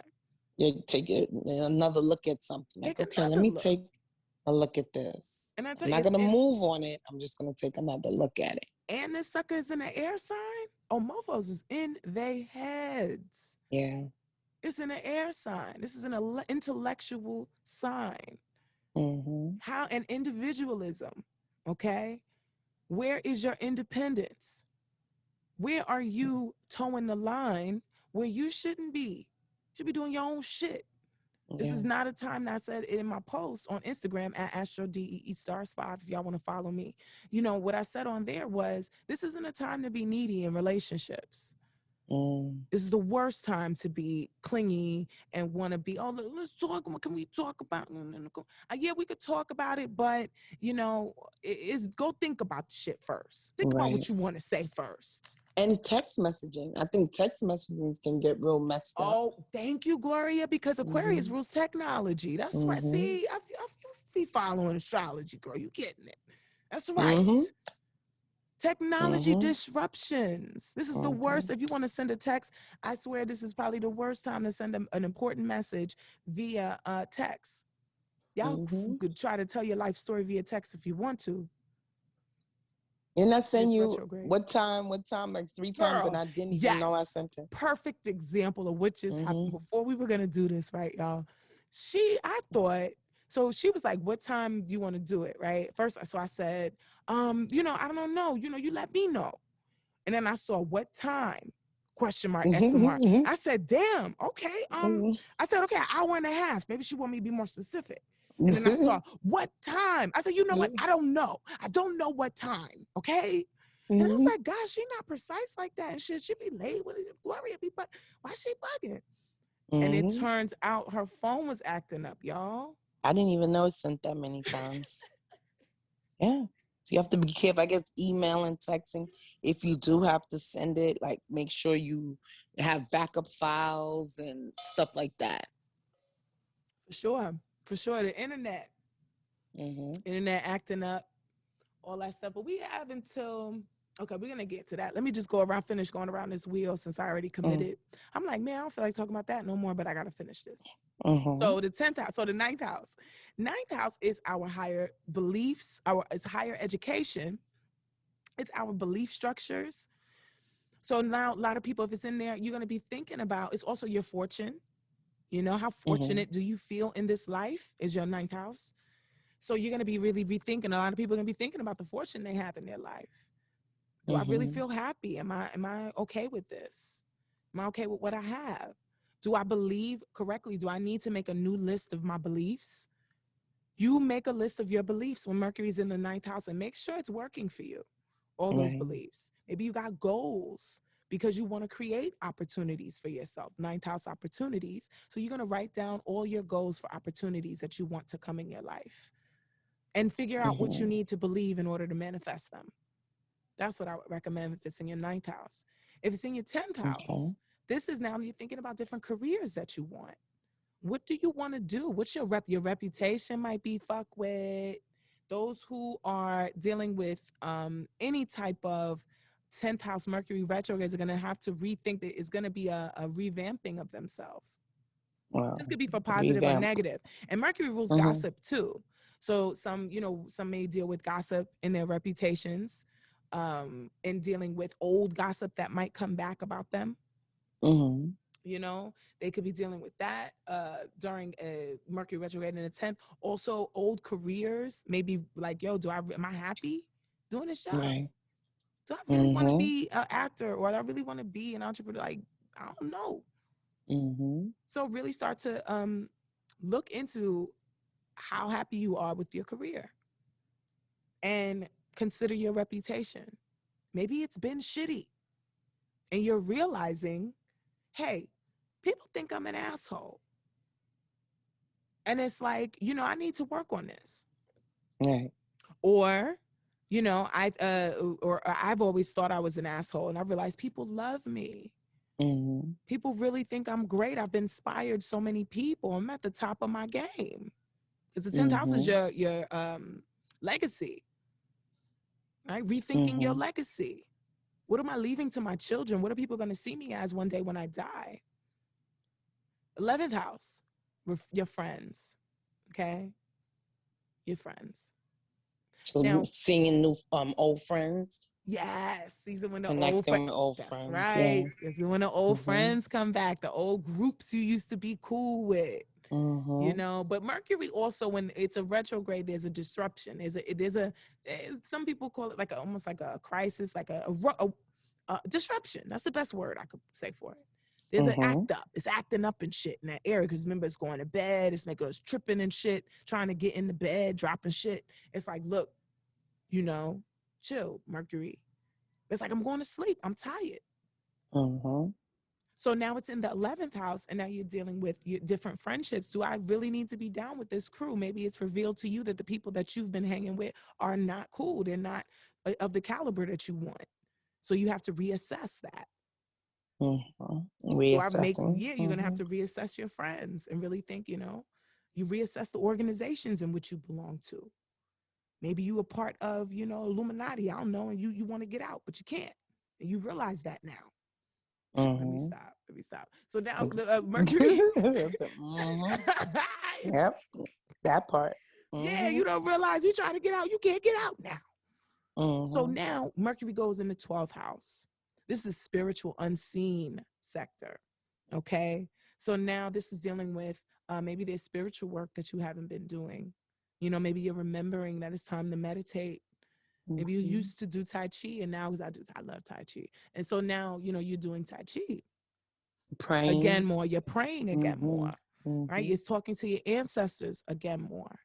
Yeah, take it another look at something. Like, okay, let me take Now look at this. And I tell I'm you, not going to move on it. I'm just going to take another look at it. and this sucker is in an air sign. Oh, mofos is in their heads. Yeah. It's in an air sign. This is an intellectual sign. How and individualism, okay? Where is your independence? Where are you towing the line where you shouldn't be? You should be doing your own shit. This is not a time that I said it in my post on Instagram at AstroDe5 if y'all want to follow me. You know, what I said on there was, this isn't a time to be needy in relationships. This is the worst time to be clingy and want to be, oh, let's talk. Can we talk about? Yeah, we could talk about it, but, you know, go think about the shit first. Think about what you want to say first. And text messaging. I think text messaging can get real messed up. Oh, thank you, Gloria, because Aquarius rules technology. That's right. See, I be following astrology, girl. You getting it. That's right. Technology disruptions. This is the worst. If you want to send a text, I swear this is probably the worst time to send an important message via text. Y'all could try to tell your life story via text if you want to. And I send you what time, like 3 times, and I didn't even know I sent it. Perfect example of what just happened before we were gonna do this, right, y'all? I thought, so she was like, what time do you want to do it, right? First, so I said, you know, I don't know, you know, you let me know. And then I saw what time, question mark, exclamation mark. I said, damn, okay. I said, okay, an hour and a half. Maybe she want me to be more specific. And then I saw, what time? I said, you know what? I don't know. I don't know what time, okay? And I was like, gosh, she not precise like that. And she be late with it. Gloria be, but why she bugging? And it turns out her phone was acting up, y'all. I didn't even know it sent that many times. Yeah. So you have to be careful. I guess email and texting, if you do have to send it, like make sure you have backup files and stuff like that. For sure. For sure. The internet. Internet acting up, all that stuff. But we have until, okay, we're going to get to that. Let me just finish going around this wheel since I already committed. I'm like, man, I don't feel like talking about that no more, but I got to finish this. So the 10th house, so the 9th house. 9th house is our higher beliefs, it's higher education. It's our belief structures. So now a lot of people, if it's in there, you're going to be thinking about, it's also your fortune. You know, how fortunate do you feel in this life is your 9th house. So you're going to be really rethinking. A lot of people are going to be thinking about the fortune they have in their life. Do I really feel happy? Am I okay with this? Am I okay with what I have? Do I believe correctly? Do I need to make a new list of my beliefs? You make a list of your beliefs when Mercury's in the 9th house and make sure it's working for you. All those beliefs. Maybe you got goals because you want to create opportunities for yourself, 9th house opportunities. So you're going to write down all your goals for opportunities that you want to come in your life and figure out what you need to believe in order to manifest them. That's what I would recommend if it's in your 9th house. If it's in your 10th house, this is now you're thinking about different careers that you want. What do you want to do? What's your reputation might be fucked with. Those who are dealing with any type of 10th house Mercury retrogrades are going to have to rethink that. It's going to be a revamping of themselves. Wow. This could be for positive or negative. And Mercury rules gossip too. So some may deal with gossip in their reputations, and dealing with old gossip that might come back about them. You know, they could be dealing with that during a Mercury retrograde in the 10th. Also, old careers, maybe like, yo, am I happy doing this job? Right. Do I really want to be an actor, or do I really want to be an entrepreneur? Like, I don't know. So really start to look into how happy you are with your career and consider your reputation. Maybe it's been shitty and you're realizing, hey, people think I'm an asshole. And it's like, you know, I need to work on this. Right. Or, you know, I've always thought I was an asshole, and I realized people love me. People really think I'm great. I've inspired so many people. I'm at the top of my game. Because the 10th house is your legacy. Right? Rethinking your legacy. What am I leaving to my children? What are people going to see me as one day when I die? 11th house, your friends, okay? your friends. So Now, seeing new old friends, yes, these are when the old connecting friends. with old That's friends. right. This is when the old Mm-hmm. friends come back, the old groups you used to be cool with. Mm-hmm. You know, but Mercury also, when it's a retrograde, there's a disruption. Some people call it like almost like a crisis, like a disruption. That's the best word I could say for it. There's an act up. It's acting up and shit in that area because remember, it's going to bed. It's making us tripping and shit, trying to get into bed, dropping shit. It's like, look, you know, chill, Mercury. It's like, I'm going to sleep. I'm tired. Mm-hmm. So now it's in the 11th house, and now you're dealing with your different friendships. Do I really need to be down with this crew? Maybe it's revealed to you that the people that you've been hanging with are not cool. They're not of the caliber that you want. So you have to reassess that. Mm-hmm. You're Mm-hmm. going to have to reassess your friends and really think, you know, you reassess the organizations in which you belong to. Maybe you are part of, you know, Illuminati, I don't know, and you want to get out, but you can't. And you realize that now. Let me stop. So now the Mercury. Mm-hmm. Yep, that part. Yeah, Mm-hmm. you don't realize you trying to get out. You can't get out now. So Mm-hmm. now Mercury goes in the 12th house. This is spiritual unseen sector. Okay. So now this is dealing with maybe there's spiritual work that you haven't been doing. You know, maybe you're remembering that it's time to meditate. Maybe you used to do Tai Chi and now, because I love Tai Chi. And so now, you know, you're doing Tai Chi again Praying. more. You're praying again Mm-hmm. more, right? Mm-hmm. You're talking to your ancestors again more.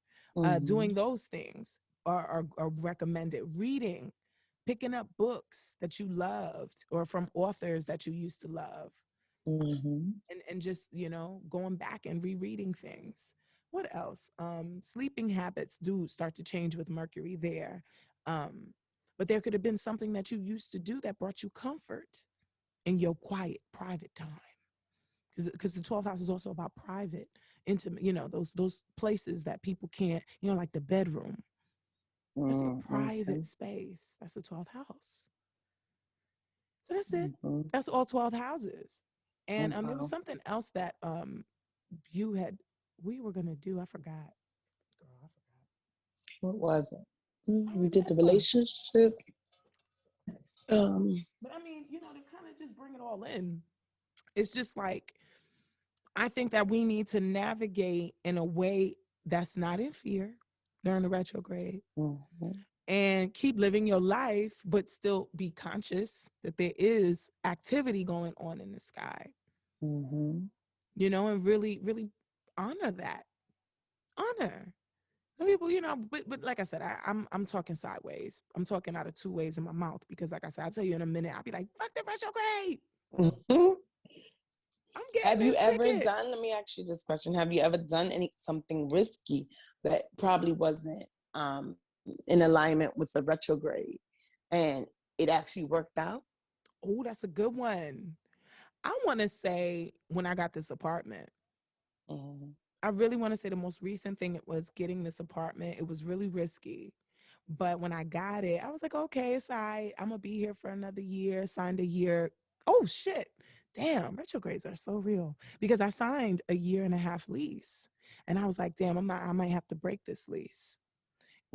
Doing those things are recommended. Reading, picking up books that you loved or from authors that you used to love, Mm-hmm. and just, you know, going back and rereading things. What else? Sleeping habits do start to change with Mercury there. But there could have been something that you used to do that brought you comfort in your quiet, private time. Because the 12th house is also about private, intimate, you know, those places that people can't, you know, like the bedroom. That's your private space. That's the 12th house. So that's it. Mm-hmm. That's all 12 houses. And there was Wow. something else that you had we were gonna do. I forgot. Girl, I forgot. What was it? I We don't did the remember. relationships. But I mean, you know, to kind of just bring it all in, it's just like I think that we need to navigate in a way that's not in fear during the retrograde Mm-hmm. and keep living your life, but still be conscious that there is activity going on in the sky, Mm-hmm. you know, and really, really honor that. Honor. Some people, you know, but like I said, I'm talking sideways. I'm talking out of two ways in my mouth because, like I said, I'll tell you in a minute. I'll be like, "Fuck the retrograde." I'm getting Have you this ever ticket. done, let me ask you this question. Have you ever done something risky that probably wasn't in alignment with the retrograde and it actually worked out? Oh, that's a good one. I want to say when I got this apartment, Mm-hmm. I really want to say the most recent thing it was getting this apartment. It was really risky. But when I got it, I was like, okay, it's all right. I'm going to be here for another year, signed a year. Oh, shit. Damn, retrogrades are so real because I signed a year and a half lease. And I was like, damn, I might have to break this lease.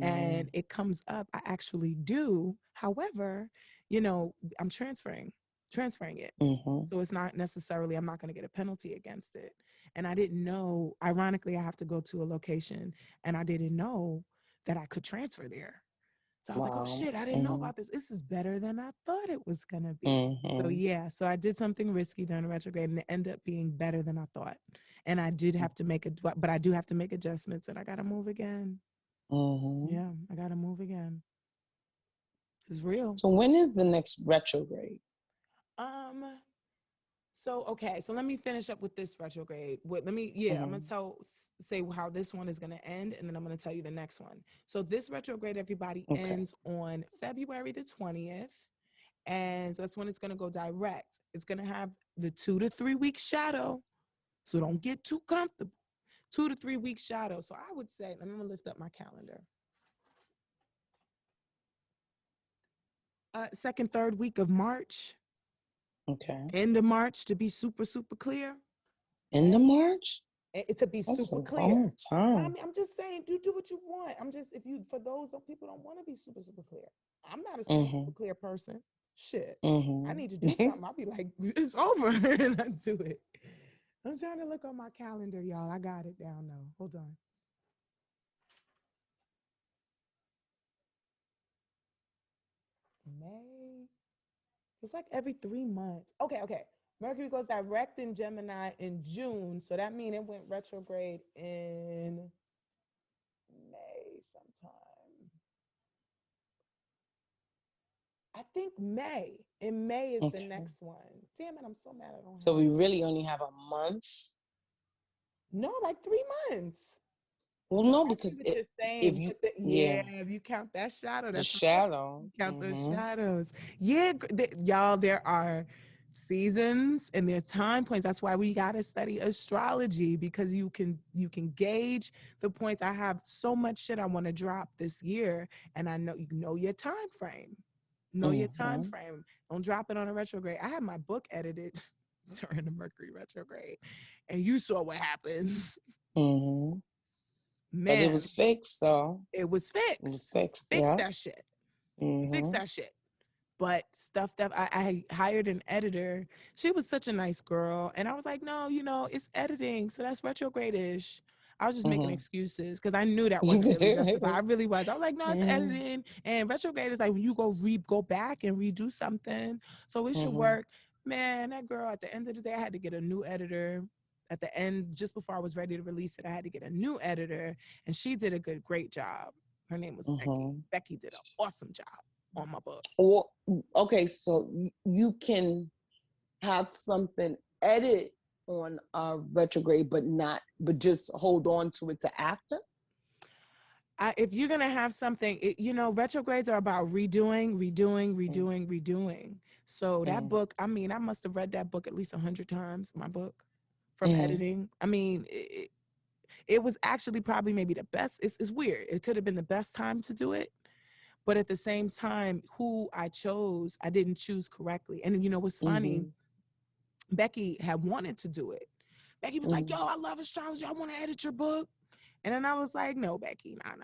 And it comes up, I actually do. However, you know, I'm transferring it. Mm-hmm. So it's not necessarily, I'm not going to get a penalty against it. And I didn't know, ironically, I have to go to a location and I didn't know that I could transfer there. So I was like, oh Wow. shit, I didn't know Mm-hmm. about this. This is better than I thought it was going to be. So Mm-hmm. yeah, so I did something risky during the retrograde and it ended up being better than I thought. And I did have to but I do have to make adjustments and I got to move again. Mm-hmm. Yeah, I got to move again. It's real. So when is the next retrograde? Um, So okay, so let me finish up with this retrograde. I'm Mm-hmm. gonna say how this one is gonna end, and then I'm gonna tell you the next one. So this retrograde, everybody, Okay. ends on February the 20th, and that's when it's gonna go direct. It's gonna have the 2 to 3 week shadow, so don't get too comfortable. 2 to 3 week shadow. So I would say, I'm gonna lift up my calendar. Second, third week of March, Okay. end of March to be super, super clear. End of March? to be That's a super clear. long time. I'm just saying, do what you want. I'm just, if you, for those people don't want to be super clear. I'm not a super clear person. Shit. I need to do something. I'll be like, it's over, and I do it. I'm trying to look on my calendar, y'all. I got it down now. Hold on. May. It's like every 3 months. Okay. Mercury goes direct in Gemini in June, so that means it went retrograde in May sometime. I think May. In May is the next one. Damn it, I'm so mad I don't So have we it. really only have a month? No, like 3 months. Well, no, I see because what you're if saying. you, If you count that shadow, the that's shadow. you count those shadows. Yeah, y'all, there are seasons and there are time points. That's why we gotta study astrology, because you can gauge the points. I have so much shit I want to drop this year, and I know you know your time frame. Know your time frame. Don't drop it on a retrograde. I had my book edited during the Mercury retrograde, and you saw what happened. But it Man, was fixed, though. it was fixed. It was fixed. Fix that shit. Fix Mm-hmm. that shit. But stuff that I hired an editor. She was such a nice girl. And I was like, no, it's editing. So that's retrograde-ish. I was just making excuses because I knew that wasn't really justified. I really was. I was like, no, it's editing. And retrograde is like when you go back and redo something. So it should work. Man, that girl, at the end of the day, I had to get a new editor. At the end, just before I was ready to release it, I had to get a new editor. And she did a great job. Her name was Becky. Becky did an awesome job on my book. Well, okay, so you can have something edit on retrograde, but just hold on to it to after. If you're gonna have something, retrogrades are about redoing. So that book, I must have read that book at least 100 times. My book, from editing. It was actually probably maybe the best. It's weird. It could have been the best time to do it. But at the same time, who I chose, I didn't choose correctly. And what's funny, Becky had wanted to do it. Becky was like, yo, I love astrology. I want to edit your book. And then I was like, no, Becky, nah.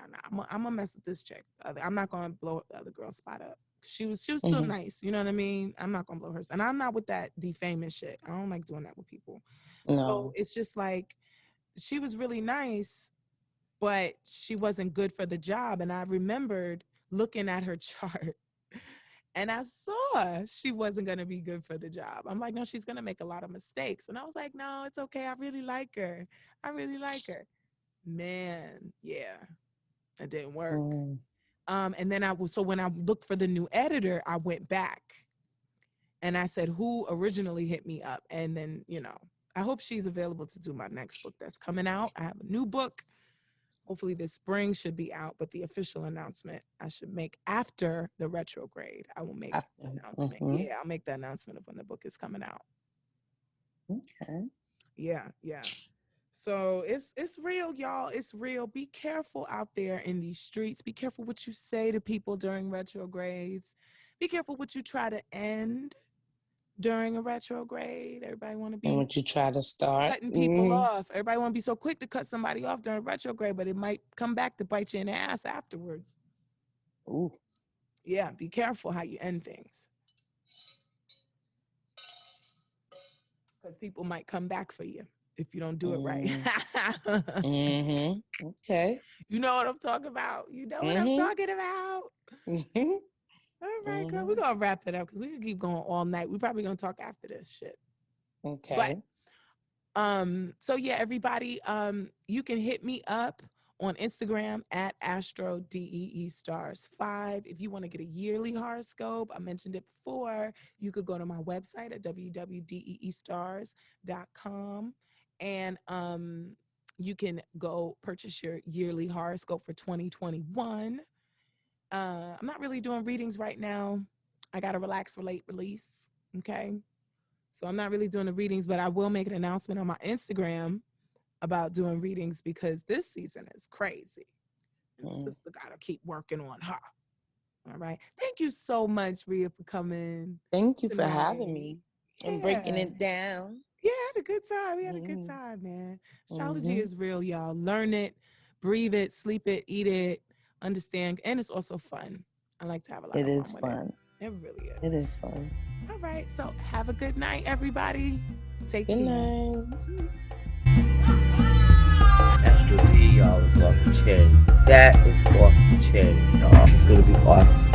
I'm going to mess with this chick. I'm not going to blow the other girl's spot up. She was still nice. You know what I mean? I'm not going to blow her. And I'm not with that defaming shit. I don't like doing that with people. No. So it's just like, she was really nice, but she wasn't good for the job. And I remembered looking at her chart, and I saw she wasn't going to be good for the job. I'm like, no, she's going to make a lot of mistakes. And I was like, no, it's okay. I really like her. Man, yeah, it didn't work. And then when I looked for the new editor, I went back and I said, who originally hit me up? And then, I hope she's available to do my next book that's coming out. I have a new book. Hopefully this spring should be out, but the official announcement I should make after the retrograde. I will make the announcement. Yeah, I'll make the announcement of when the book is coming out. Okay. Yeah. So it's real, y'all. It's real. Be careful out there in these streets. Be careful what you say to people during retrogrades. Be careful what you try to end during a retrograde. Everybody want to be and what you try to start cutting people off. Everybody want to be so quick to cut somebody off during retrograde, but it might come back to bite you in the ass afterwards. Ooh. Yeah, be careful how you end things, because people might come back for you if you don't do it right. Okay. You know what I'm talking about. All right, girl, we're going to wrap it up because we can keep going all night. We're probably going to talk after this shit. Okay. But, so yeah, everybody, you can hit me up on Instagram at AstroDee5. If you want to get a yearly horoscope, I mentioned it before, you could go to my website at www.deestars.com, and you can go purchase your yearly horoscope for 2021. I'm not really doing readings right now. I got to relax, relate, release. Okay. So I'm not really doing the readings, but I will make an announcement on my Instagram about doing readings because this season is crazy. And sister got to keep working on her. All right. Thank you so much, Rhea, for coming. Thank you for having me and breaking it down. Yeah, I had a good time. We had a good time, man. Astrology is real, y'all. Learn it, breathe it, sleep it, eat it, understand. And it's also fun. I like to have a lot of fun with fun. It really is. It is fun. All right. So have a good night, everybody. Take Good care. night. Astro D, y'all, is off the chain. That is off the chain, y'all. This is gonna be awesome.